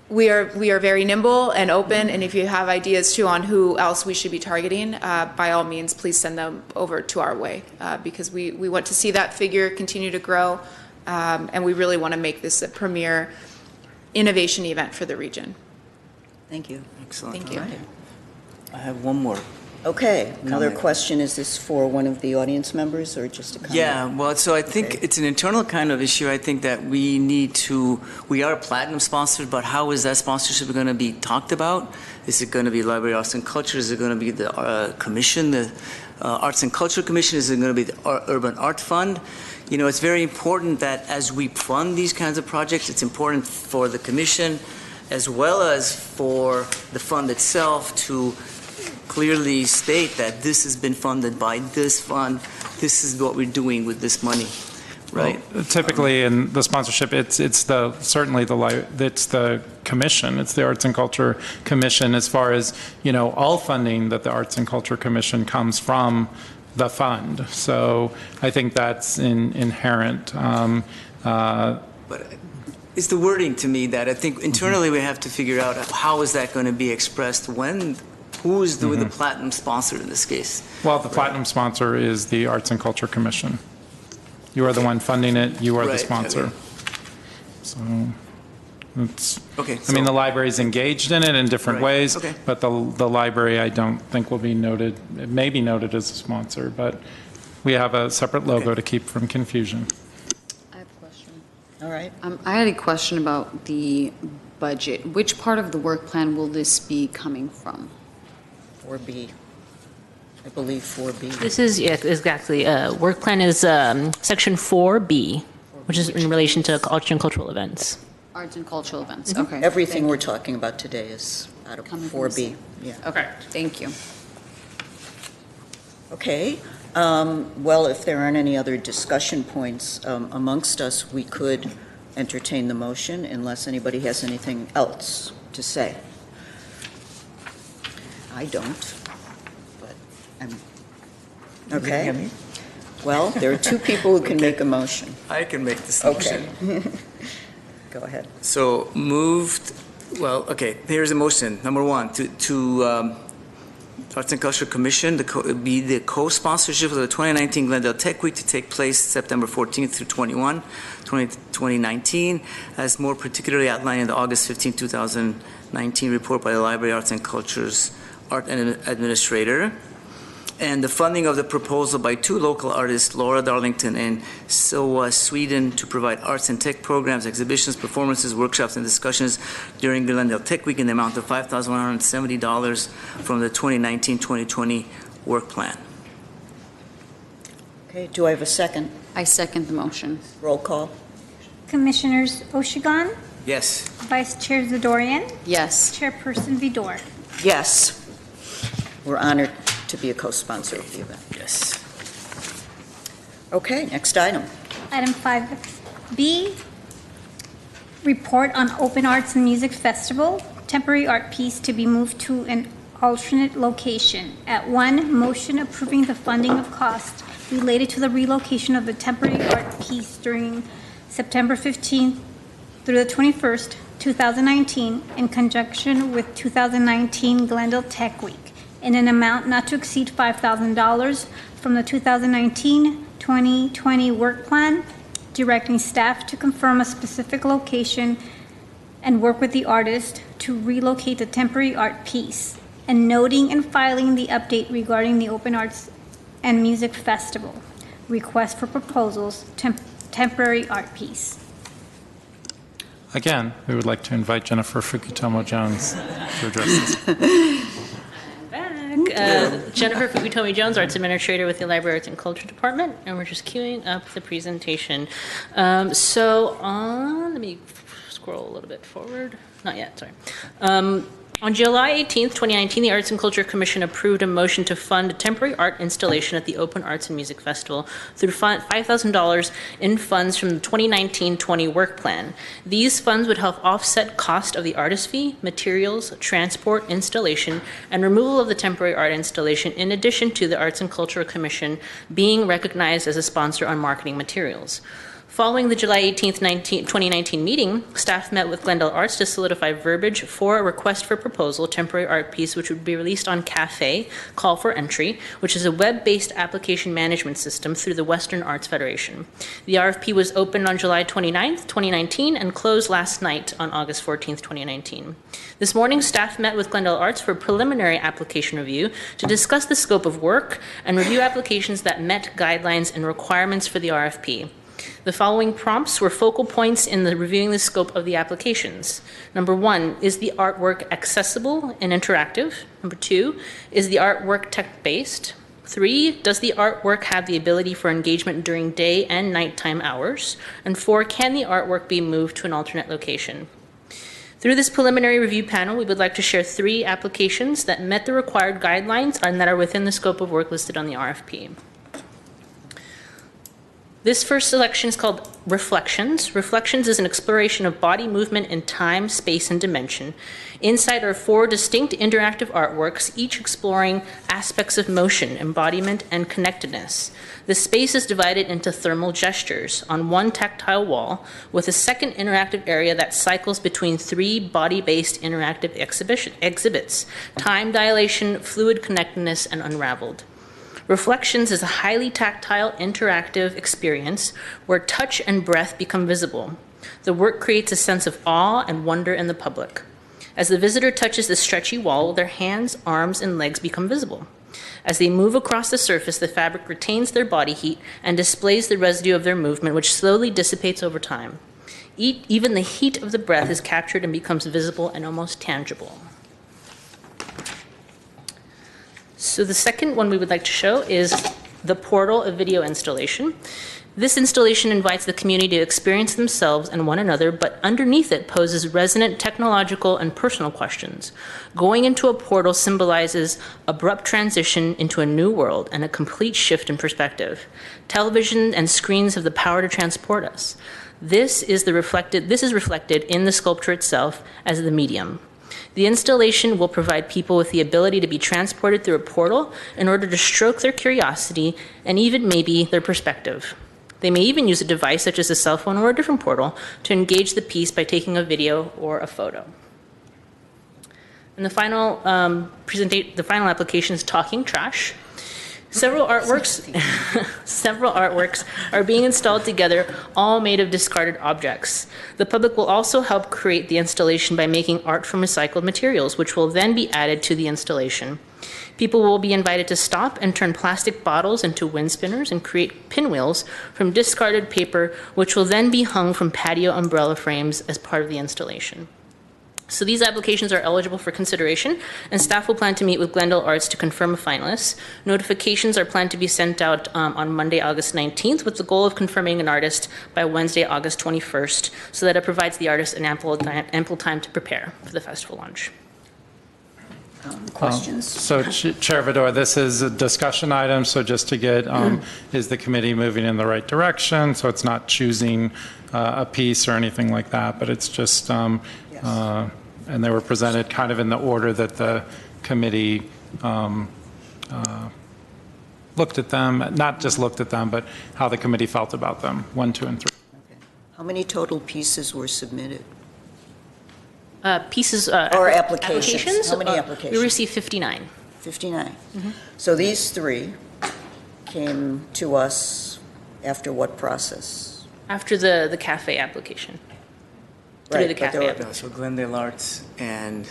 We are very nimble and open, and if you have ideas too on who else we should be targeting, by all means, please send them over to our way, because we want to see that figure continue to grow, and we really want to make this a premier innovation event for the region. Thank you. Excellent. Thank you. All right. I have one more. Okay, another Comment. question. Is this for one of the audience members or just a comment? Yeah, well, so I think Okay. it's an internal kind of issue. I think that we are a platinum sponsor, but how is that sponsorship going to be talked about? Is it going to be Library Arts and Culture? Is it going to be the commission, the Arts and Culture Commission? Is it going to be the Urban Art Fund? You know, it's very important that as we fund these kinds of projects, it's important for the commission as well as for the fund itself to clearly state that this has been funded by this fund. This is what we're doing with this money, right? Well, typically in the sponsorship, it's the commission, it's the Arts and Culture Commission, as far as, you know, all funding that the Arts and Culture Commission comes from the fund. So I think that's inherent. But it's the wording to me that I think internally we have to figure out how is that going to be expressed when. Who is the platinum sponsor in this case? Well, the platinum sponsor is the Arts and Culture Commission. You are the one funding it, you are the Right, sponsor. okay. So it's, Okay. I mean, the library is engaged in it in different Right, ways, okay. but the library, I don't think will be noted, it may be noted as a sponsor, but we have a separate logo to keep from confusion. I have a question. All right. I had a question about the budget. Which part of the work plan will this be coming from? 4B. I believe 4B. This is, yeah, exactly. Work plan is section 4B, which is in relation to arts and cultural events. Arts and cultural events, okay. Everything we're talking about today is out of Coming from 4B. Yeah. Okay, thank you. Okay. Well, if there aren't any other discussion points amongst us, we could entertain the motion unless anybody has anything else to say. I don't, but I'm, okay. Well, there are two people who can make a motion. I can make this Okay. motion. Go ahead. So moved, well, okay, here's a motion. Number one, to Arts and Culture Commission be the co-sponsorship of the 2019 Glendale Tech Week to take place September 14th through 2019, as more particularly outlined in the August 15, 2019 report by the Library Arts and Culture's Art Administrator. And the funding of the proposal by two local artists, Laura Darlington and Soa Sweden, to provide arts and tech programs, exhibitions, performances, workshops, and discussions during Glendale Tech Week in the amount of $5,170 from the 2019-2020 work plan. Okay, do I have a second? I second the motion. Roll call. Commissioners Oshigan, Yes. Vice Chair Zadorian, Yes. Chairperson Vidor. Yes. We're honored to be a co-sponsor of the event. Yes. Okay, next item. Item 5B, report on Open Arts and Music Festival, temporary art piece to be moved to an alternate location. At 1, motion approving the funding of costs related to the relocation of the temporary art piece during September 15th through the 21st, 2019, in conjunction with 2019 Glendale Tech Week, in an amount not to exceed $5,000 from the 2019-2020 work plan, directing staff to confirm a specific location and work with the artist to relocate the temporary art piece, and noting and filing the update regarding the Open Arts and Music Festival. Request for proposals, temporary art piece. Again, we would like to invite Jennifer Fukutomo-Jones to address this. Jennifer Fukutomi Jones, Arts Administrator with the Library Arts and Culture Department, and we're just queuing up the presentation. Let me scroll a little bit forward. Not yet, sorry. On July 18th, 2019, the Arts and Culture Commission approved a motion to fund a temporary art installation at the Open Arts and Music Festival through $5,000 in funds from the 2019-20 work plan. These funds would help offset cost of the artist fee, materials, transport, installation, and removal of the temporary art installation, in addition to the Arts and Culture Commission being recognized as a sponsor on marketing materials. Following the July 18th, 2019 meeting, staff met with Glendale Arts to solidify verbiage for a request for proposal temporary art piece, which would be released on CAFE, Call for Entry, which is a web-based application management system through the Western Arts Federation. The RFP was opened on July 29th, 2019, and closed last night on August 14th, 2019. This morning, staff met with Glendale Arts for a preliminary application review to discuss the scope of work and review applications that met guidelines and requirements for the RFP. The following prompts were focal points in reviewing the scope of the applications. Number 1, is the artwork accessible and interactive? Number 2, is the artwork tech-based? 3, does the artwork have the ability for engagement during day and nighttime hours? And 4, can the artwork be moved to an alternate location? Through this preliminary review panel, we would like to share 3 applications that met the required guidelines and that are within the scope of work listed on the RFP. This first selection is called Reflections. Reflections is an exploration of body movement in time, space, and dimension. Inside are 4 distinct interactive artworks, each exploring aspects of motion, embodiment, and connectedness. The space is divided into thermal gestures on one tactile wall, with a second interactive area that cycles between 3 body-based interactive exhibits: time dilation, fluid connectedness, and unraveled. Reflections is a highly tactile, interactive experience where touch and breath become visible. The work creates a sense of awe and wonder in the public. As the visitor touches the stretchy wall, their hands, arms, and legs become visible. As they move across the surface, the fabric retains their body heat and displays the residue of their movement, which slowly dissipates over time. Even the heat of the breath is captured and becomes visible and almost tangible. So the second one we would like to show is the portal, a video installation. This installation invites the community to experience themselves and one another, but underneath it poses resonant technological and personal questions. Going into a portal symbolizes abrupt transition into a new world and a complete shift in perspective. Television and screens have the power to transport us. This is reflected in the sculpture itself as the medium. The installation will provide people with the ability to be transported through a portal in order to stroke their curiosity and even maybe their perspective. They may even use a device such as a cell phone or a different portal to engage the piece by taking a video or a photo. And the final application is Talking Trash. Several artworks are being installed together, all made of discarded objects. The public will also help create the installation by making art from recycled materials, which will then be added to the installation. People will be invited to stop and turn plastic bottles into wind spinners and create pinwheels from discarded paper, which will then be hung from patio umbrella frames as part of the installation. So these applications are eligible for consideration, and staff will plan to meet with Glendale Arts to confirm a finalist. Notifications are planned to be sent out on Monday, August 19th, with the goal of confirming an artist by Wednesday, August 21st, so that it provides the artist an ample time to prepare for the festival launch. Questions? So Chair Vidor, this is a discussion item, so just to get, is the committee moving in the right direction? So it's not choosing a piece or anything like that, but it's just, and they were presented kind of in the order that the committee looked at them, not just looked at them, but how the committee felt about them, 1, 2, and 3. Okay. How many total pieces were submitted? Or applications? How many applications? We received 59. 59. Mm-hmm. So these 3 came to us after what process? After the cafe application. Through the cafe application. So Glendale Arts and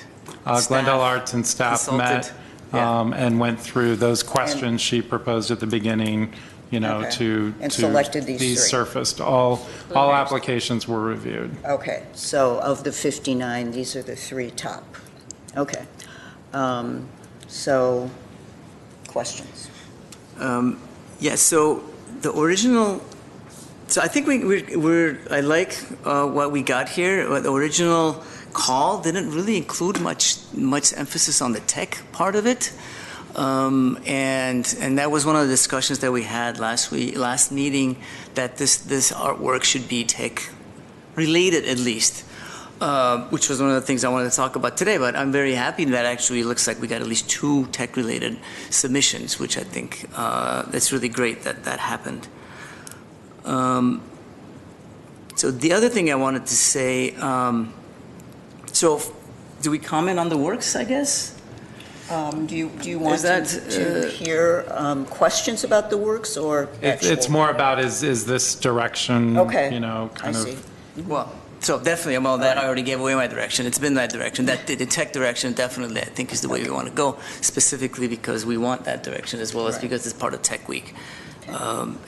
Glendale Arts and staff met and went through those questions she proposed at the beginning, to selected these 3. Surfaced. All applications were reviewed. Okay, so of the 59, these are the 3 top. Okay. So, questions? So the original. So I think I like what we got here. The original call didn't really include much emphasis on the tech part of it. And that was one of the discussions that we had last meeting, that this artwork should be tech related at least, which was one of the things I wanted to talk about today. But I'm very happy that actually it looks like we got at least 2 tech related submissions, which I think that's really great that happened. So the other thing I wanted to say, so do we comment on the works, I guess? Do you want to hear questions about the works or it's more about is this direction, kind I see. of. Well, so definitely, well, that I already gave away my direction. It's been that direction. That the tech direction definitely, I think, is the way we want to go, specifically because we want that direction as well as because it's part of Tech Week.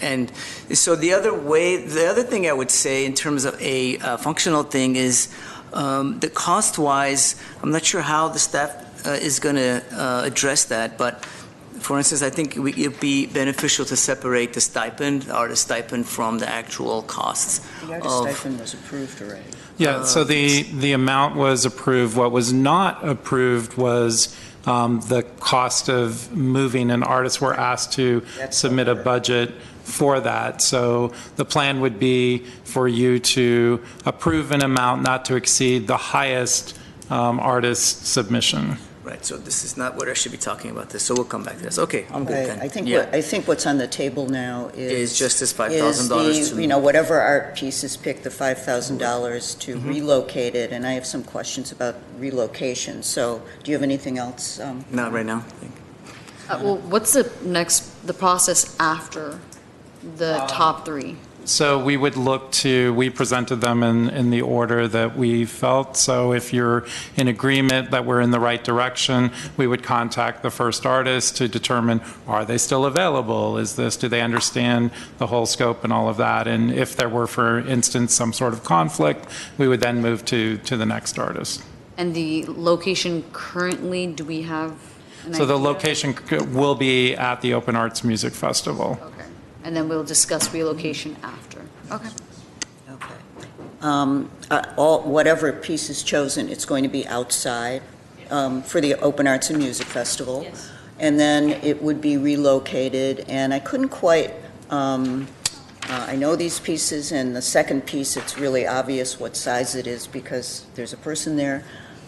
And so the other thing I would say in terms of a functional thing is the cost-wise, I'm not sure how the staff is going to address that, but for instance, I think it would be beneficial to separate the artist stipend from the actual costs. The artist stipend was approved already. Yeah, so the amount was approved. What was not approved was the cost of moving, and artists were asked to submit a budget for that. So the plan would be for you to approve an amount not to exceed the highest artist submission. Right, so this is not what I should be talking about this, so we'll come back to this. Okay, I'm good then. I think what's on the table now is just this $5,000 to whatever art piece is picked, the $5,000 to relocate it, and I have some questions about relocation. So, do you have anything else? Not right now. Well, what's the process after the top 3? So we would we presented them in the order that we felt. So if you're in agreement that we're in the right direction, we would contact the first artist to determine, are they still available? Do they understand the whole scope and all of that? And if there were, for instance, some sort of conflict, we would then move to the next artist. And the location currently, do we have? So the location will be at the Open Arts Music Festival. Okay. And then we'll discuss relocation after. Okay. Whatever piece is chosen, it's going to be outside for the Open Arts and Music Festival. Yes. And then it would be relocated, and I couldn't quite, I know these pieces, and the second piece, it's really obvious what size it is because there's a person there,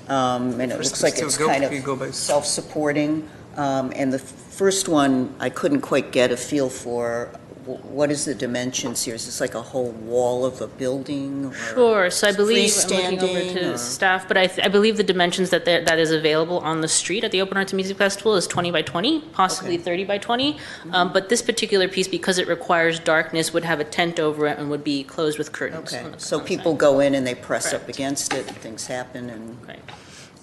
and it looks like it's kind of self-supporting. And the first one, I couldn't quite get a feel for. What is the dimensions here? Is this like a whole wall of a building? Or Sure. So I believe, I'm looking over freestanding, to or- staff, but I believe the dimensions that is available on the street at the Open Arts and Music Festival is 20 by 20, possibly Okay. 30 by 20. But this particular piece, because it requires darkness, would have a tent over it and would be closed with curtains. Okay, on the so outside. people go in and they press up Correct. against it, and things happen, and... Right.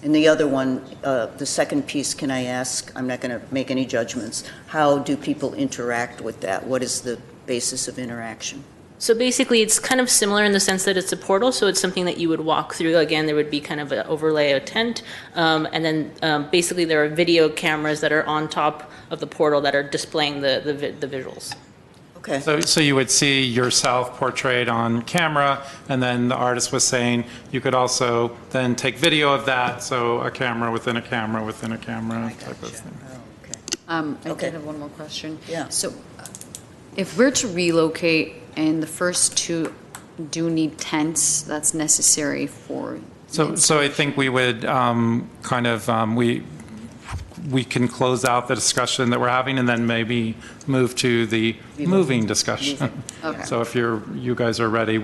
And the other one, the second piece, can I ask, I'm not going to make any judgments, how do people interact with that? What is the basis of interaction? So basically, it's kind of similar in the sense that it's a portal, so it's something that you would walk through. Again, there would be kind of an overlay, a tent, and then basically there are video cameras that are on top of the portal that are displaying the visuals. Okay, So you would see yourself portrayed on camera, and then the artist was saying you could also then take video of that, so a camera within a camera within a camera type of thing. oh, okay. I Okay. did have one more question. Yeah. So if we're to relocate and the first two do need tents, that's necessary for. So I think we would kind of, we can close out the discussion that we're having and then maybe move to the moving discussion. Okay. So if you guys are ready,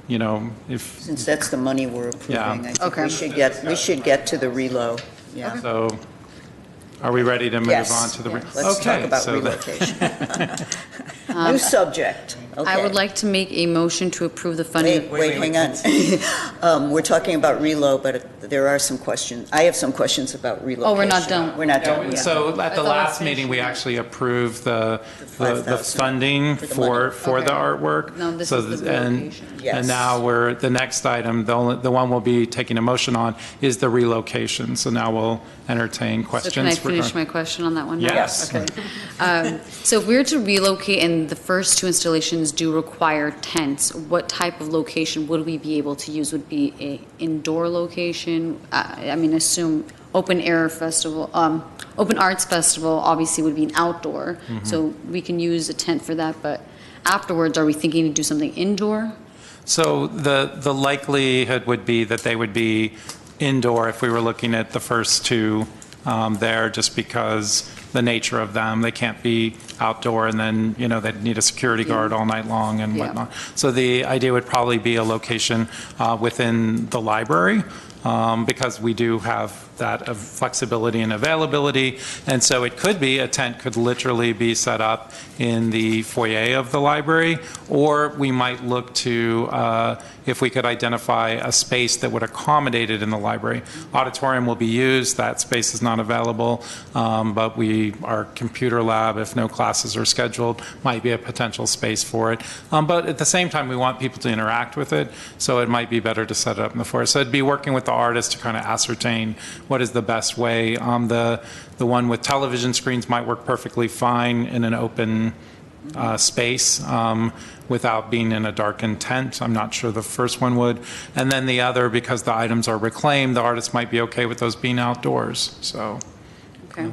if, Since that's the money we're approving, Yeah. I think Okay. we should get to the relo, yeah. so are we ready to move Yes, on to the? yeah, let's talk about so the- relocation. New subject, okay. I would like to make a motion to approve the funding. Wait, hang on. We're talking about relo, but there are some questions. I have some questions about relocation. Oh, we're not done. We're not done yet. So at the thought last we meeting, we actually approved the 5,000 funding for the for money. the Okay. artwork. No, this So is the th- and- relocation. Yes. And now the next item, the one we'll be taking a motion on is the relocation. So now we'll entertain So questions. can I finish regarding- my question on that one? now? Yes. Okay. So if we were to relocate and the first two installations do require tents, what type of location would we be able to use? Would be a indoor location? Assume open air festival, open arts festival obviously would be an outdoor. So we can use a tent for that, but afterwards, are we thinking to do something indoor? So the likelihood would be that they would be indoor if we were looking at the first two there, just because the nature of them, they can't be outdoor, and then, they'd need a security guard all night long and Yeah. whatnot. So the idea would probably be a location within the library, because we do have that of flexibility and availability. And so it could be, a tent could literally be set up in the foyer of the library, or we might look to, if we could identify a space that would accommodate it in the library. Auditorium will be used, that space is not available, but our computer lab, if no classes are scheduled, might be a potential space for it. But at the same time, we want people to interact with it, so it might be better to set it up in the foyer. So it'd be working with the artist to kind of ascertain what is the best way. The one with television screens might work perfectly fine in an open space without being in a darkened tent. I'm not sure the first one would. And then the other, because the items are reclaimed, the artist might be okay with those being outdoors. So Okay.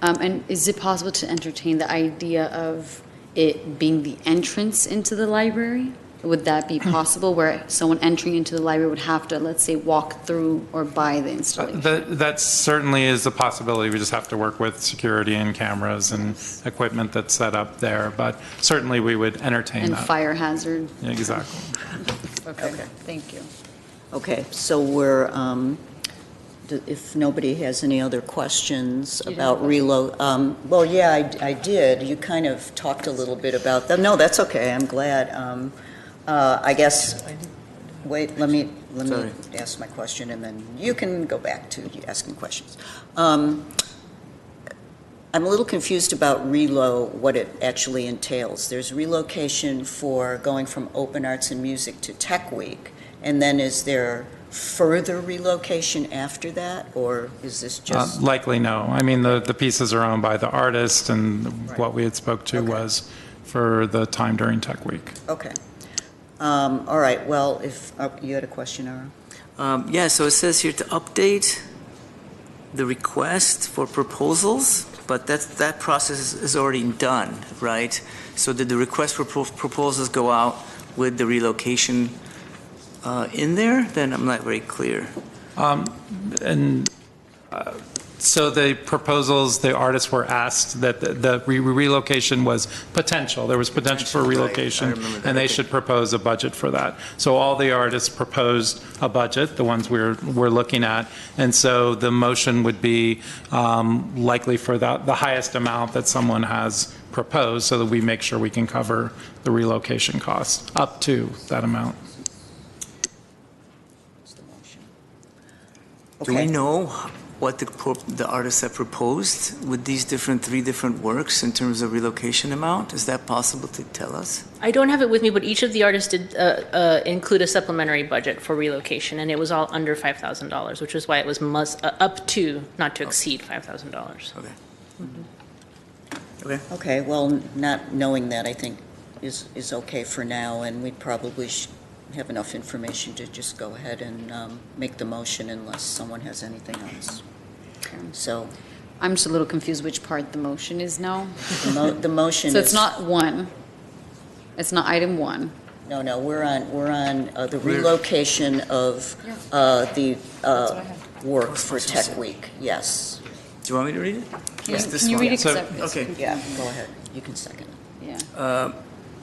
And is it possible to entertain the idea of it being the entrance into the library? Would that be possible, where someone entering into the library would have to, let's say, walk through or by the installation? that certainly is a possibility. We just have to work with security and cameras and equipment that's set up there. But certainly we would entertain And that. fire hazard? Yeah, exactly. Okay, thank you. Okay, so if nobody has any other questions about well, yeah, I did. You kind of talked a little bit about them. No, that's okay, I'm glad. I guess, wait, let me Sorry. ask my question, and then you can go back to asking questions. I'm a little confused about what it actually entails. There's relocation for going from Open Arts and Music to Tech Week, and then is there further relocation after that, or is this just? Likely no. I mean, the pieces are owned by the artist, and what we had spoke to was for the time during Tech Week. Okay. All right, well, if, you had a question, Ara? Yeah, so it says here to update the request for proposals, but that process is already done, right? So did the request for proposals go out with the relocation in there? Then I'm not very clear. So the proposals, the artists were asked that the relocation was potential. There was potential for relocation, I remember that. and they Okay. should propose a budget for that. So all the artists proposed a budget, the ones we're looking at, and so the motion would be likely for the highest amount that someone has proposed, so that we make sure we can cover the relocation costs up to that amount. Do we Okay. know what the artists have proposed with these three different works in terms of relocation amount? Is that possible to tell us? I don't have it with me, but each of the artists did include a supplementary budget for relocation, and it was all under $5,000, which is why it was up to, not to exceed $5,000. Okay. Okay. Okay, well, not knowing that, I think, is okay for now, and we probably have enough information to just go ahead and make the motion unless someone has anything else. So I'm just a little confused which part the motion is now. the motion is... So it's not one. It's not item one. No, we're on the relocation of the work for Tech Week, yes. Do you want me to read it? Can this you one. read it? 'Cause So- it's okay. confusing. Yeah, go ahead, you can second. Yeah.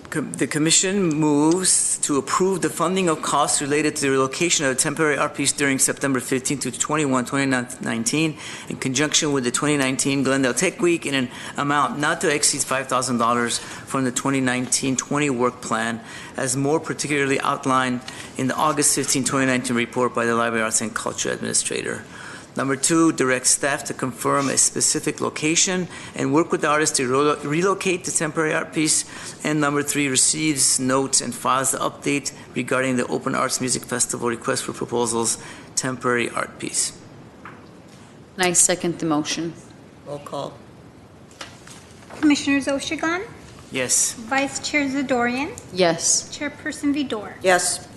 The Commission moves to approve the funding of costs related to the relocation of a temporary art piece during September 15 to 21, 2019, in conjunction with the 2019 Glendale Tech Week in an amount not to exceed $5,000 from the 2019-20 work plan, as more particularly outlined in the August 15, 2019 report by the Library Arts and Culture Administrator. Number 2, direct staff to confirm a specific location and work with the artist to relocate the temporary art piece. And number 3, receives, notes, and files the update regarding the Open Arts Music Festival request for proposals temporary art piece. And I second the motion. Roll call. Commissioners Oshagan, Yes. Vice Chair Zadorian, Yes. Chairperson Vidor. Yes.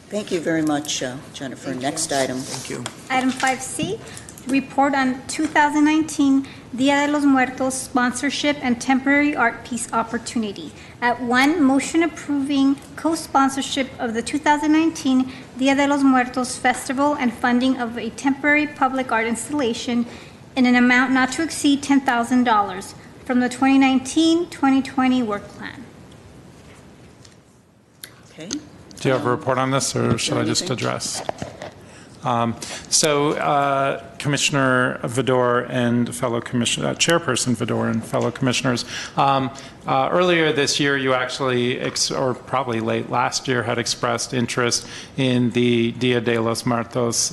Thank you very much, Jennifer. Next item. Thank you. Item 5C, report on 2019 Dia de los Muertos sponsorship and temporary art piece opportunity. At 1, motion approving co-sponsorship of the 2019 Dia de los Muertos Festival and funding of a temporary public art installation in an amount not to exceed $10,000 from the 2019-2020 work plan. Okay. Do you have a report on this, or should I just anything? address? Commissioner Vidor and fellow commissioner, Chairperson Vidor and fellow commissioners, earlier this year, you actually, or probably late last year, had expressed interest in the Dia de los Muertos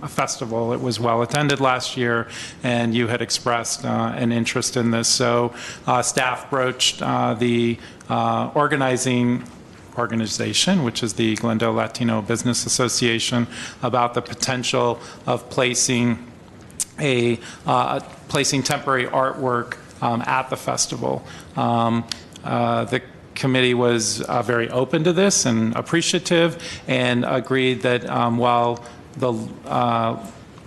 festival. It was well attended last year, and you had expressed an interest in this. So staff broached the organization, which is the Glendale Latino Business Association, about the potential of placing temporary artwork at the festival. The committee was very open to this and appreciative, and agreed that while the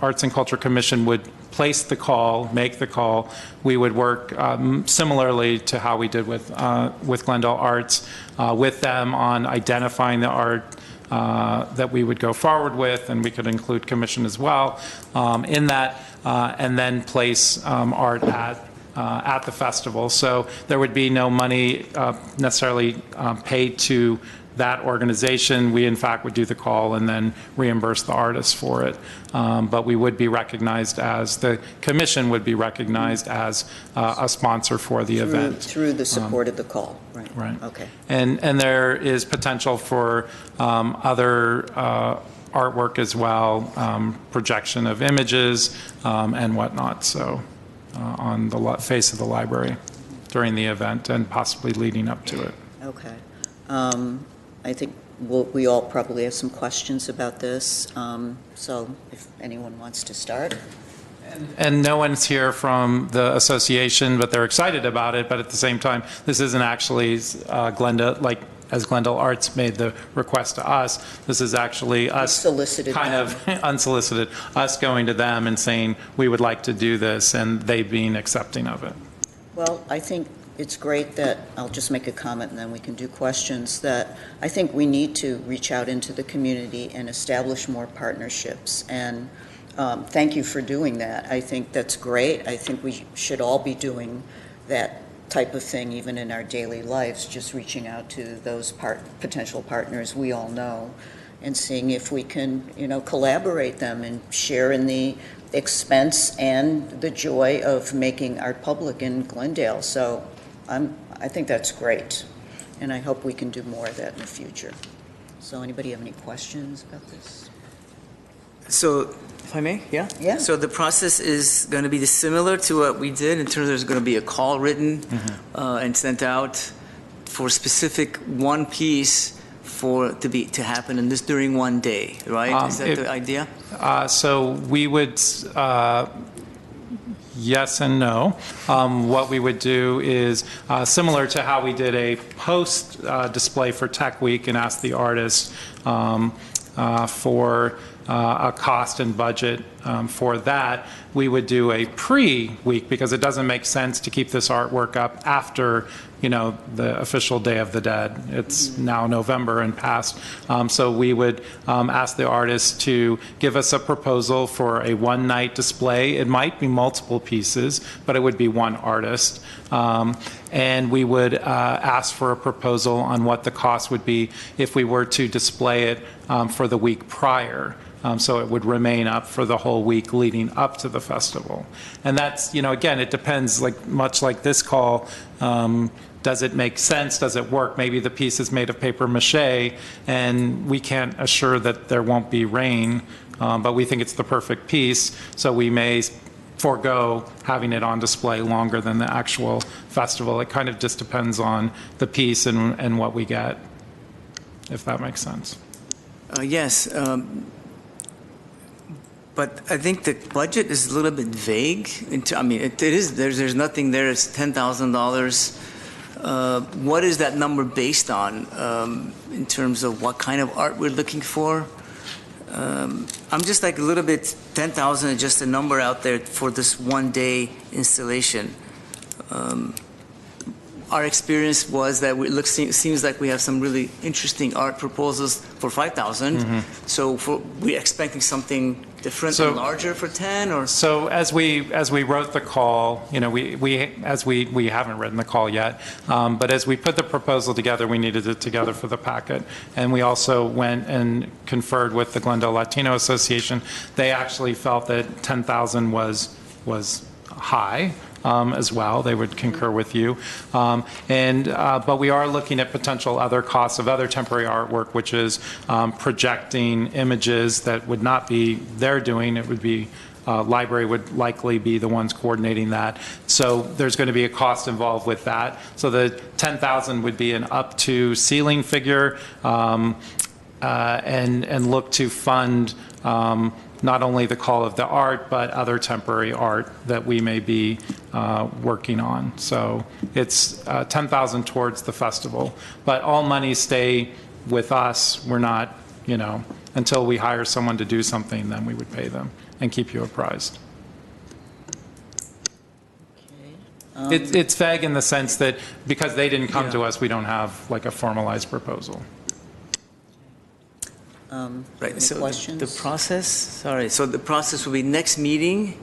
Arts and Culture Commission would make the call, we would work similarly to how we did with Glendale Arts, with them on identifying the art that we would go forward with, and we could include commission as well in that, and then place art at the festival. So there would be no money necessarily paid to that organization. We, in fact, would do the call and then reimburse the artists for it. But we would be recognized as, the commission would be recognized as a sponsor for the event. Through the support of the call, right? Right. Okay. And there is potential for other artwork as well, projection of images and whatnot, so on the face of the library during the event and possibly leading up to it. Okay. I think we all probably have some questions about this, so if anyone wants to start. And no one's here from the association, but they're excited about it. But at the same time, this isn't actually Glendale, like as Glendale Arts made the request to us. This is actually us Solicited kind them. of unsolicited, us going to them and saying we would like to do this, and they being accepting of it. Well, I think it's great that, I'll just make a comment and then we can do questions, that I think we need to reach out into the community and establish more partnerships. And thank you for doing that. I think that's great. I think we should all be doing that type of thing even in our daily lives, just reaching out to those potential partners we all know and seeing if we can, collaborate them and share in the expense and the joy of making art public in Glendale. So I think that's great, and I hope we can do more of that in the future. So anybody have any questions about this? So, if I may, yeah? Yeah. So the process is going to be similar to what we did in terms of there's going to be a call written and sent out for specific one piece to happen in this during one day, right? Is that the idea? So we would, yes and no. What we would do is similar to how we did a post display for Tech Week and asked the artists for a cost and budget for that. We would do a pre-week because it doesn't make sense to keep this artwork up after the official Day of the Dead. It's now November and past. So we would ask the artists to give us a proposal for a one-night display. It might be multiple pieces, but it would be one artist. And we would ask for a proposal on what the cost would be if we were to display it for the week prior. So it would remain up for the whole week leading up to the festival. And that's, again, it depends, much like this call, does it make sense? Does it work? Maybe the piece is made of paper mache, and we can't assure that there won't be rain, but we think it's the perfect piece, so we may forego having it on display longer than the actual festival. It kind of just depends on the piece and what we get, if that makes sense. Yes. But I think the budget is a little bit vague. It is. There's nothing there. It's $10,000. What is that number based on in terms of what kind of art we're looking for? I'm just a little bit, 10,000 is just a number out there for this one-day installation. Our experience was that seems like we have some really interesting art proposals for 5,000. So we're expecting something different and larger for 10, or so as we wrote the call, we haven't written the call yet, but as we put the proposal together, we needed it together for the packet, and we also went and conferred with the Glendale Latino Association. They actually felt that 10,000 was high. As well, they would concur with you, but we are looking at potential other costs of other temporary artwork, which is projecting images that would not be their doing. It would be library would likely be the ones coordinating that. So there's going to be a cost involved with that. So the 10,000 would be an up to ceiling figure, and look to fund not only the call of the art, but other temporary art that we may be working on. So it's 10,000 towards the festival, but all monies stay with us. We're not, until we hire someone to do something, then we would pay them and keep you apprised. It's vague in the sense that because they didn't come to us, we don't have a formalized proposal. right. So questions? the process. Sorry. So the process will be next meeting,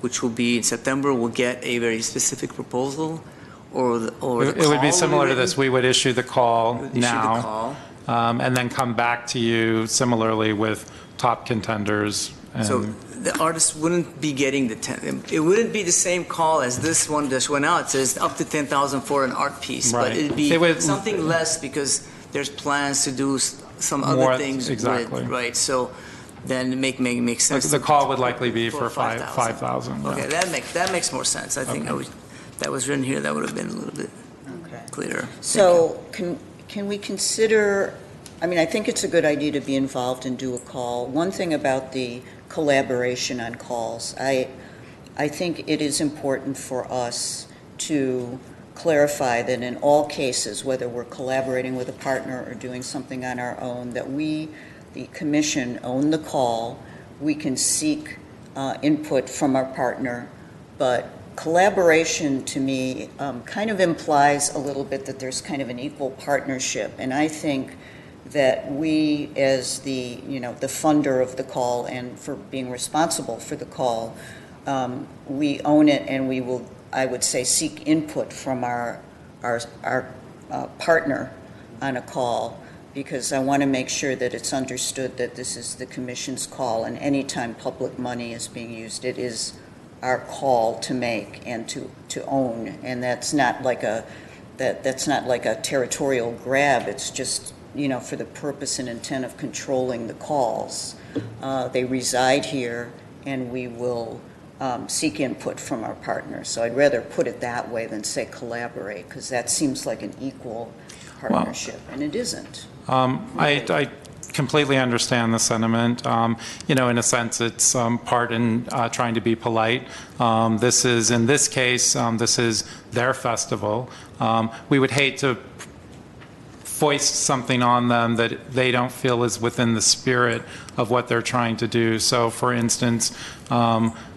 which will be in September. We'll get a very specific proposal, or the it would be similar to this. We would issue the call now, the call. And then come back to you similarly with top contenders. And So the artist wouldn't be getting the 10. It wouldn't be the same call as this one just went out. It says up to 10,000 for an art piece, but Right. it'd be It would- something less because there's plans to do some More- other things exactly. with, right? So then it makes sense. the call would likely be For for 5,000. 5,000. Okay, that makes more sense. I think that was written here. That would have been a little bit Okay. clearer. So can we consider, I mean, I think it's a good idea to be involved and do a call. One thing about the collaboration on calls, I think it is important for us to clarify that in all cases, whether we're collaborating with a partner or doing something on our own, that we, the commission, own the call. We can seek input from our partner, but collaboration to me kind of implies a little bit that there's kind of an equal partnership, and I think that we, as the funder of the call and for being responsible for the call, we own it, and we will, I would say, seek input from our partner on a call, because I want to make sure that it's understood that this is the commission's call, and anytime public money is being used, it is our call to make and to own, and that's not like a territorial grab. It's just, for the purpose and intent of controlling the calls. They reside here, and we will seek input from our partners. So I'd rather put it that way than say collaborate, because that seems like an equal partnership, and it isn't. I completely understand the sentiment. In a sense, it's part in trying to be polite. In this case, this is their festival. We would hate to foist something on them that they don't feel is within the spirit of what they're trying to do. So, for instance,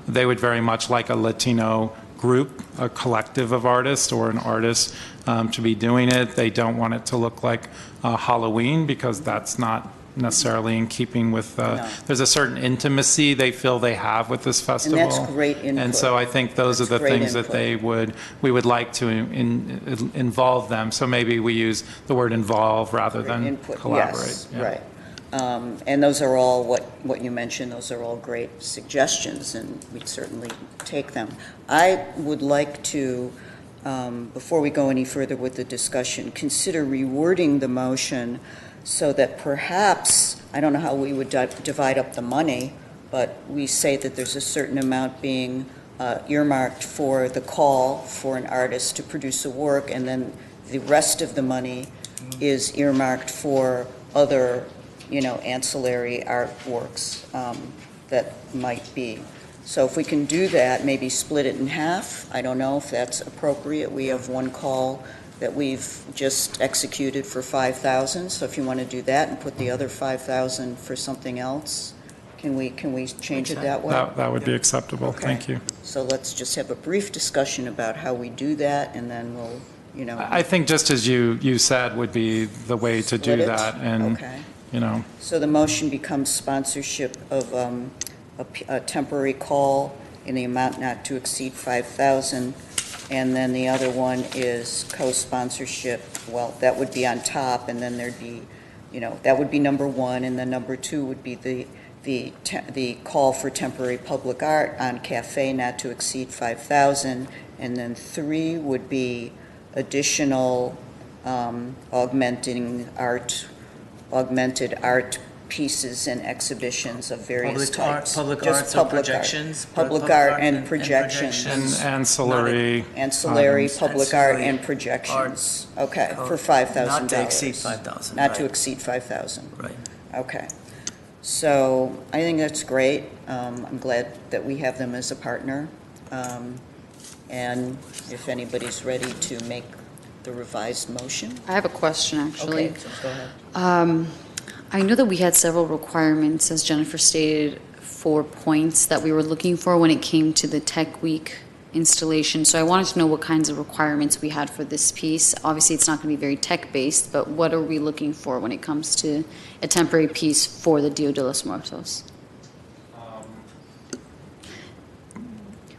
they would very much like a Latino group, a collective of artists, or an artist to be doing it. They don't want it to look like Halloween, because that's not necessarily in keeping with, there's a certain intimacy they feel they have with this festival. And that's great input. And so I think those are the things that we would like to involve them. So maybe we use the word involve rather than input. collaborate. Yes, Yeah. right. And those are all, what you mentioned, those are all great suggestions, and we'd certainly take them. I would like to, before we go any further with the discussion, consider rewording the motion so that perhaps, I don't know how we would divide up the money, but we say that there's a certain amount being earmarked for the call for an artist to produce a work, and then the rest of the money is earmarked for other ancillary artworks that might be. So if we can do that, maybe split it in half. I don't know if that's appropriate. We have one call that we've just executed for $5,000. So if you want to do that and put the other $5,000 for something else, can we change it that way? That would be acceptable. Okay. Thank you. So let's just have a brief discussion about how we do that, and then we'll, I think just as you said would be the way to do Split it? that. And, Okay. So the motion becomes sponsorship of a temporary call in the amount not to exceed $5,000, and then the other one is co-sponsorship. Well, that would be on top, and then there'd be, that would be number one, and then number two would be the call for temporary public art on cafe not to exceed $5,000, and then three would be additional augmented art pieces and exhibitions of various types. Public Just arts public and projections. Public art and projections. And ancillary. Ancillary, items. public art and projections. Okay, for $5,000. Not to exceed 5,000. Not to right. exceed 5,000. Right. Okay. So I think that's great. I'm glad that we have them as a partner. And if anybody's ready to make the revised motion. I have a question, actually. Okay, so go ahead. I know that we had several requirements, as Jennifer stated, for points that we were looking for when it came to the Tech Week installation. So I wanted to know what kinds of requirements we had for this piece. Obviously, it's not going to be very tech-based, but what are we looking for when it comes to a temporary piece for the Dia de los Muertos?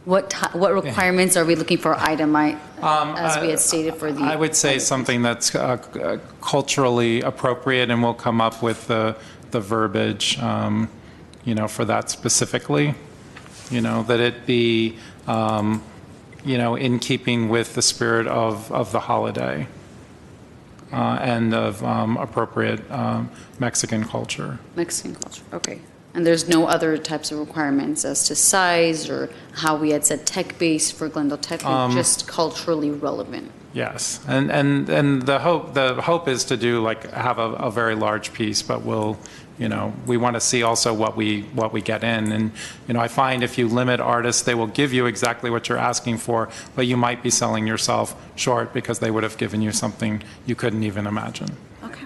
What requirements are we looking for itemized, as we had stated for the... I would say something that's culturally appropriate, and we'll come up with the verbiage, for that specifically. That it be, in keeping with the spirit of the holiday and of appropriate Mexican culture. Mexican culture, okay. And there's no other types of requirements as to size or how we had said tech-based for Glendale Tech, just culturally relevant. Yes, and the hope is to do have a very large piece, but we want to see also what we get in. And I find if you limit artists, they will give you exactly what you're asking for, but you might be selling yourself short because they would have given you something you couldn't even imagine. Okay,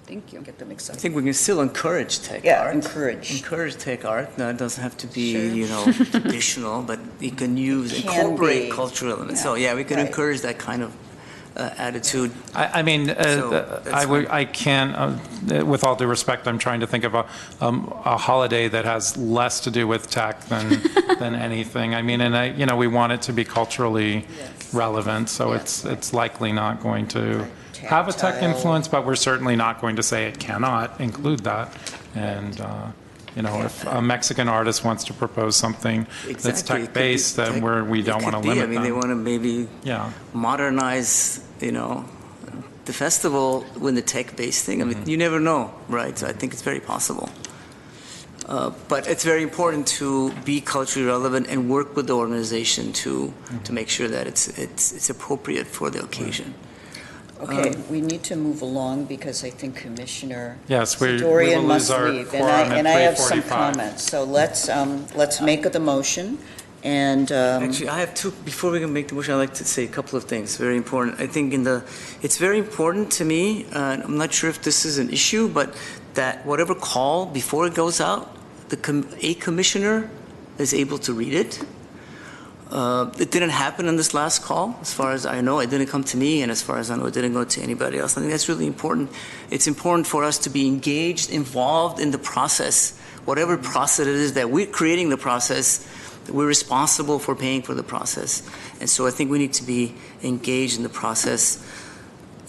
thank you. Get them I excited. think we can still encourage tech Yeah, art. encourage tech art. Now, it doesn't have to be, Sure. traditional, but you can It can incorporate be. cultural elements. Yeah, So, yeah, we can right. encourage that kind of attitude. I mean, I can't, with all due respect, I'm trying to think of a holiday that has less to do with tech than anything. I mean, and we want it to be culturally relevant, so it's likely not going to have a tech Tactile. influence, but we're certainly not going to say it cannot include that. And, if a Mexican artist wants to propose something that's Exactly. It could be tech-based, then we don't want to limit them. I mean, they want to maybe Yeah. modernize, the festival with the tech-based thing. I mean, you never know, right? So I think it's very possible. But it's very important to be culturally relevant and work with the organization to make sure that it's appropriate for the occasion. Okay, we need to move along because I think Commissioner Yes, we will Dorian lose must our leave. quorum at And I have some 3:45. comments. So let's make the motion. And Actually, I have two. Before we can make the motion, I'd like to say a couple of things. Very important. I think it's very important to me. I'm not sure if this is an issue, but that whatever call before it goes out, a commissioner is able to read it. It didn't happen on this last call, as far as I know. It didn't come to me, and as far as I know, it didn't go to anybody else. I think that's really important. It's important for us to be engaged, involved in the process, whatever process it is that we're creating the process. We're responsible for paying for the process. And so I think we need to be engaged in the process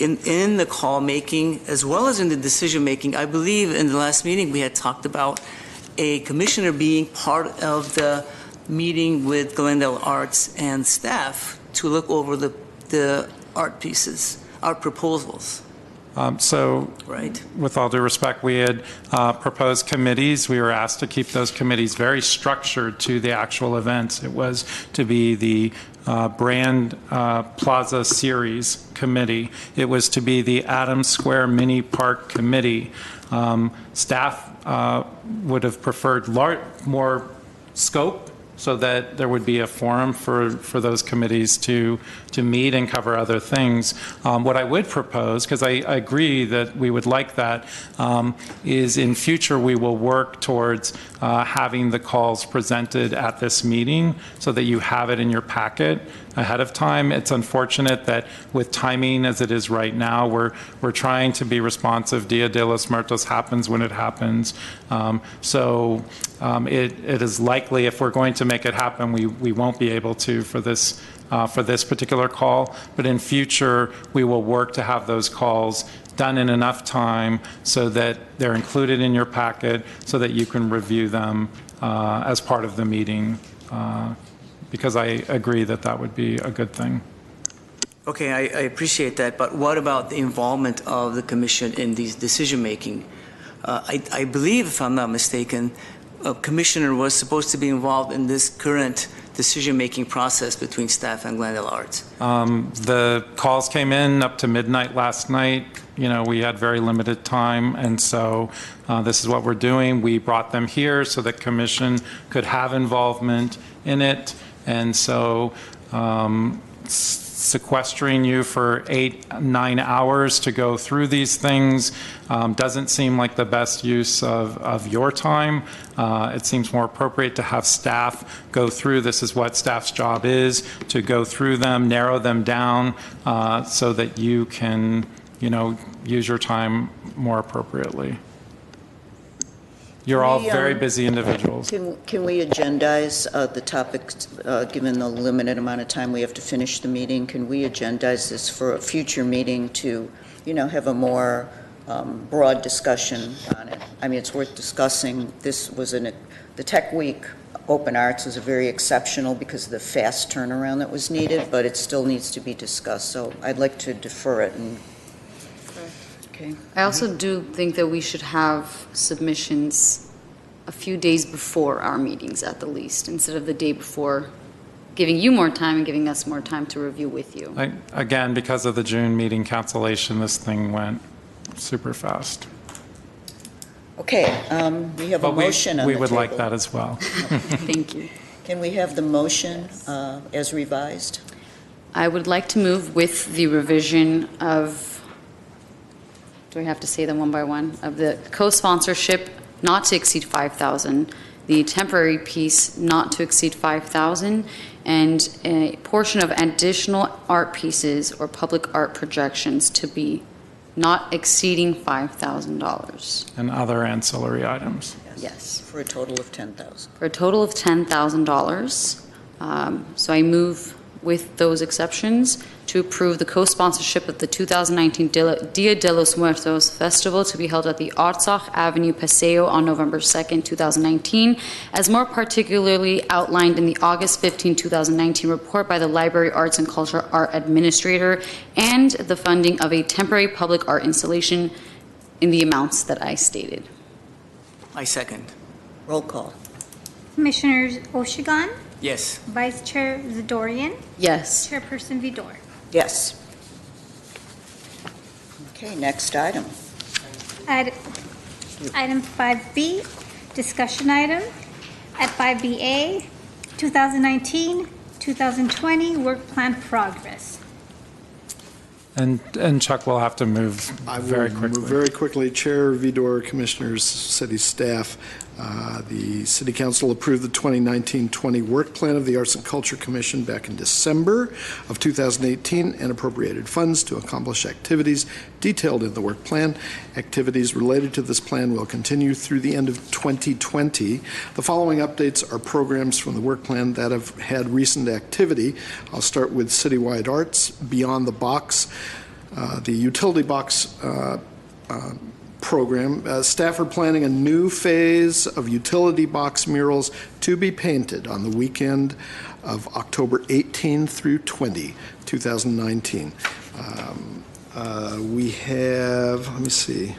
in the call making as well as in the decision making. I believe in the last meeting we had talked about a commissioner being part of the meeting with Glendale Arts and staff to look over the art pieces, art proposals. So, right. With all due respect, we had proposed committees. We were asked to keep those committees very structured to the actual events. It was to be the Brand Plaza Series Committee. It was to be the Adams Square Mini Park Committee. Staff would have preferred more scope so that there would be a forum for those committees to meet and cover other things. What I would propose, because I agree that we would like that, is in future we will work towards having the calls presented at this meeting so that you have it in your packet ahead of time. It's unfortunate that with timing as it is right now, we're trying to be responsive. Dia de los Muertos happens when it happens. It is likely if we're going to make it happen, we won't be able to for this particular call. But in future, we will work to have those calls done in enough time so that they're included in your packet so that you can review them as part of the meeting. Because I agree that would be a good thing. Okay, I appreciate that, but what about the involvement of the commission in these decision-making? I believe, if I'm not mistaken, a commissioner was supposed to be involved in this current decision-making process between staff and Glendale Arts. The calls came in up to midnight last night. We had very limited time, and so this is what we're doing. We brought them here so the commission could have involvement in it, and so sequestering you for 8-9 hours to go through these things doesn't seem like the best use of your time. It seems more appropriate to have staff go through. This is what staff's job is, to go through them, narrow them down so that you can, use your time more appropriately. You're all very busy individuals. can we agendize the topics, given the limited amount of time we have to finish the meeting? Can we agendize this for a future meeting to, have a more broad discussion on it? I mean, it's worth discussing. This was the Tech Week Open Arts was very exceptional because of the fast turnaround that was needed, but it still needs to be discussed. So I'd like to defer it. Okay. I also do think that we should have submissions a few days before our meetings at the least, instead of the day before, giving you more time and giving us more time to review with you. Again, because of the June meeting cancellation, this thing went super fast. Okay, we have a But motion on the we table. would like that as well. Thank you. Can we have the motion as revised? I would like to move with the revision of, do I have to say them one by one? Of the co-sponsorship not to exceed 5,000, the temporary piece not to exceed 5,000, and a portion of additional art pieces or public art projections to be not exceeding $5,000. And other ancillary items. Yes. For a total of 10,000. For a total of $10,000. So I move with those exceptions to approve the co-sponsorship of the 2019 Dia de los Muertos Festival to be held at the Arzach Avenue Paseo on November 2nd, 2019, as more particularly outlined in the August 15, 2019 report by the Library Arts and Culture Art Administrator, and the funding of a temporary public art installation in the amounts that I stated. I second. Roll call. Commissioners Oshigan, Yes. Vice Chair Zadorian, Yes. Chairperson Vidor. Yes. Okay, next item. Item 5B, discussion item. At 5BA, 2019-2020 work plan progress. And Chuck will have to move I will very quickly. move very quickly. Chair, Vidor, Commissioners, City staff, the City Council approved the 2019-20 work plan of the Arts and Culture Commission back in December of 2018 and appropriated funds to accomplish activities detailed in the work plan. Activities related to this plan will continue through the end of 2020. The following updates are programs from the work plan that have had recent activity. I'll start with Citywide Arts, Beyond the Box, the Utility Box program. Staff are planning a new phase of utility box murals to be painted on the weekend of October 18 through 20, 2019. We have, let me see,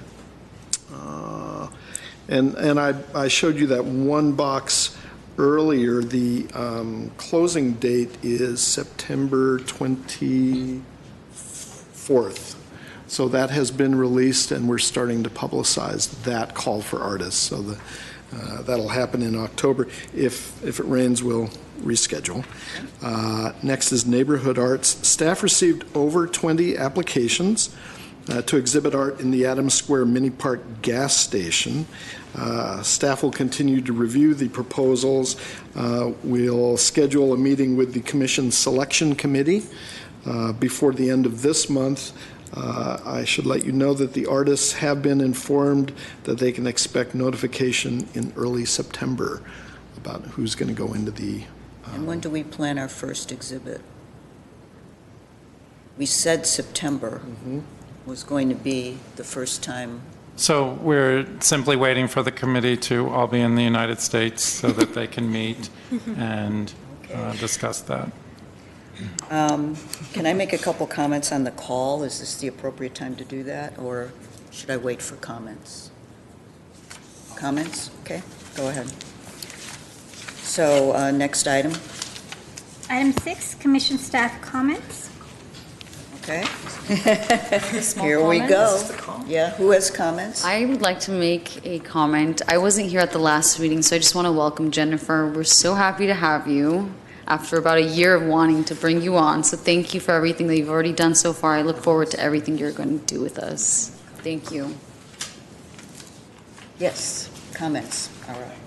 and I showed you that one box earlier. The closing date is September 24th. So that has been released, and we're starting to publicize that call for artists. So that'll happen in October. If it rains, we'll reschedule. Next is Neighborhood Arts. Staff received over 20 applications to exhibit art in the Adams Square Mini Park gas station. Staff will continue to review the proposals. We'll schedule a meeting with the Commission Selection Committee before the end of this month. I should let you know that the artists have been informed that they can expect notification in early September about who's going to go into the... And when do we plan our first exhibit? We said September was going to be the first time. So we're simply waiting for the committee to all be in the United States so that they can meet and discuss that. Can I make a couple comments on the call? Is this the appropriate time to do that, or should I wait for comments? Comments? Okay, go ahead. So, next item. Item 6, Commission staff comments. Okay. Here we go. Yeah, who has comments? I would like to make a comment. I wasn't here at the last meeting, so I just want to welcome Jennifer. We're so happy to have you after about a year of wanting to bring you on. So thank you for everything that you've already done so far. I look forward to everything you're going to do with us. Thank you. Yes, comments. All right.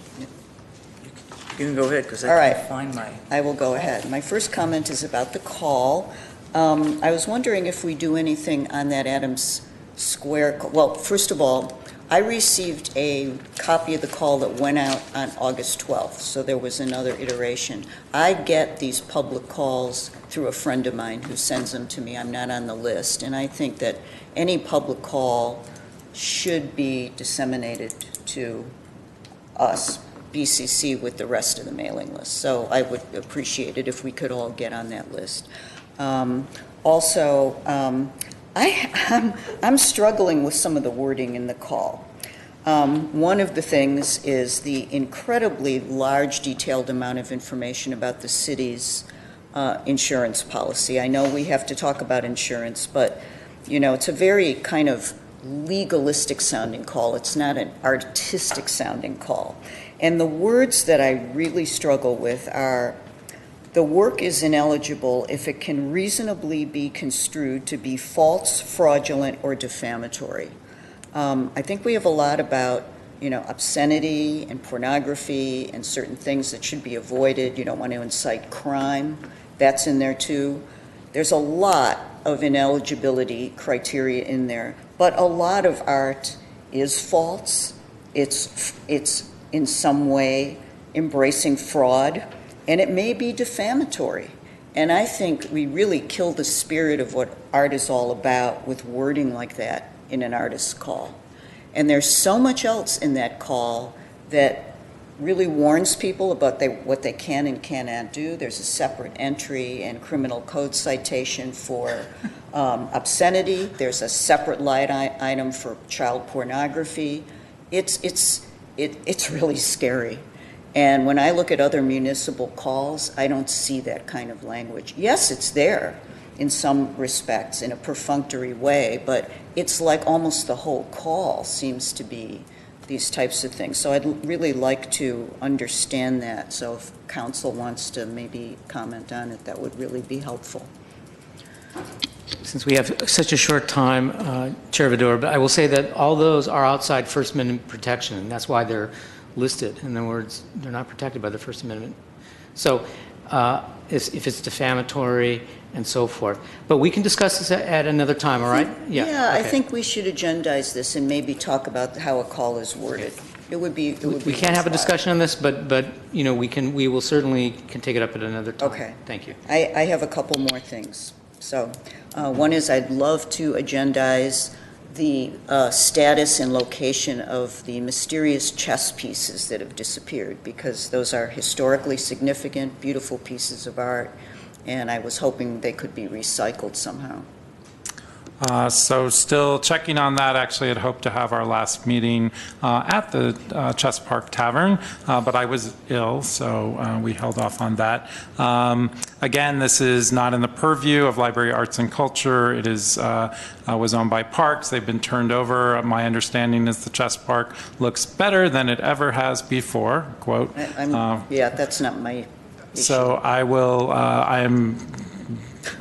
You can go ahead, because All I right. can't find my... I will go ahead. My first comment is about the call. I was wondering if we do anything on that Adams Square. Well, first of all, I received a copy of the call that went out on August 12th, so there was another iteration. I get these public calls through a friend of mine who sends them to me. I'm not on the list, and I think that any public call should be disseminated to us, BCC, with the rest of the mailing list. So I would appreciate it if we could all get on that list. Also, I'm struggling with some of the wording in the call. One of the things is the incredibly large, detailed amount of information about the city's insurance policy. I know we have to talk about insurance, but, you know, it's a very kind of legalistic sounding call. It's not an artistic sounding call. And the words that I really struggle with are, the work is ineligible if it can reasonably be construed to be false, fraudulent, or defamatory. I think we have a lot about, you know, obscenity and pornography and certain things that should be avoided. You don't want to incite crime. That's in there too. There's a lot of ineligibility criteria in there, but a lot of art is false. It's in some way embracing fraud, and it may be defamatory. And I think we really kill the spirit of what art is all about with wording like that in an artist's call. And there's so much else in that call that really warns people about what they can and cannot do. There's a separate entry and criminal code citation for obscenity. There's a separate line item for child pornography. It's really scary. And when I look at other municipal calls, I don't see that kind of language. Yes, it's there in some respects in a perfunctory way, but it's like almost the whole call seems to be these types of things. So I'd really like to understand that. So if council wants to maybe comment on it, that would really be helpful. Since we have such a short time, Chair Vidor, but I will say that all those are outside First Amendment protection, and that's why they're listed. In other words, they're not protected by the First Amendment. So if it's defamatory and so forth. But we can discuss this at another time, all right? Yeah, okay. I think we should agendize this and maybe talk about how a call is worded. It would be. We can't have a discussion on this, but you know, we will certainly can take it up at another time. Okay. Thank you. I have a couple more things. So one is I'd love to agendize the status and location of the mysterious chess pieces that have disappeared, because those are historically significant, beautiful pieces of art, and I was hoping they could be recycled somehow. So still checking on that. Actually, I'd hoped to have our last meeting at the Chess Park Tavern, but I was ill, so we held off on that. Again, this is not in the purview of Library Arts and Culture. It is was owned by Parks. They've been turned over. My understanding is the Chess Park looks better than it ever has before. Quote. Yeah, that's not my issue. So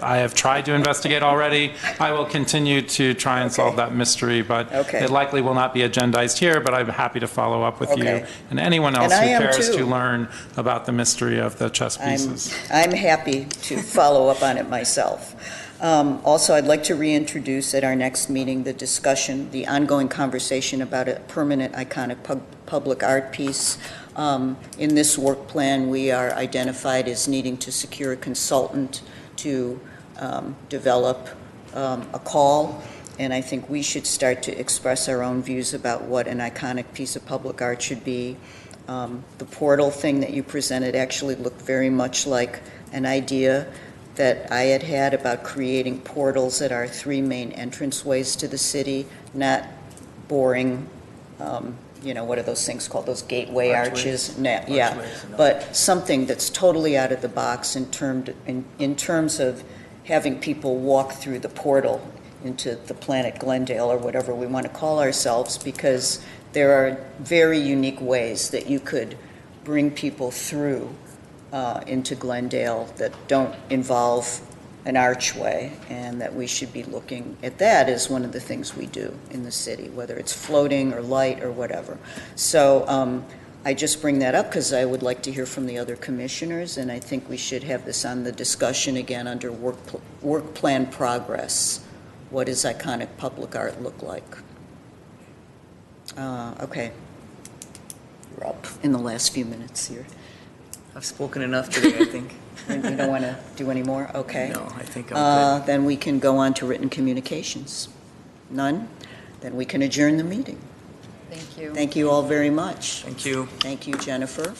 I have tried to investigate already. I will continue to try and solve that mystery, but it likely will not be agendized here, but I'm happy to follow up with you and anyone else who cares to learn about the mystery of the chess pieces. I'm happy to follow up on it myself. Also, I'd like to reintroduce at our next meeting the discussion, the ongoing conversation about a permanent iconic public art piece. In this work plan, we are identified as needing to secure a consultant to develop a call, and I think we should start to express our own views about what an iconic piece of public art should be. The portal thing that you presented actually looked very much like an idea that I had about creating portals at our three main entranceways to the city, not boring, you know, what are those things called, those gateway arches? Yeah, but something that's totally out of the box in terms of having people walk through the portal into the planet Glendale or whatever we want to call ourselves, because there are very unique ways that you could bring people through into Glendale that don't involve an archway, and that we should be looking at that as one of the things we do in the city, whether it's floating or light or whatever. So I just bring that up because I would like to hear from the other commissioners, and I think we should have this on the discussion again under work plan progress. What does iconic public art look like? Okay. You're up in the last few minutes here. I've spoken enough today, I think. You don't want to do any more? Okay. No, I think I'm good. Then we can go on to written communications. None? Then we can adjourn the meeting. Thank you. Thank you all very much. Thank you. Thank you, Jennifer.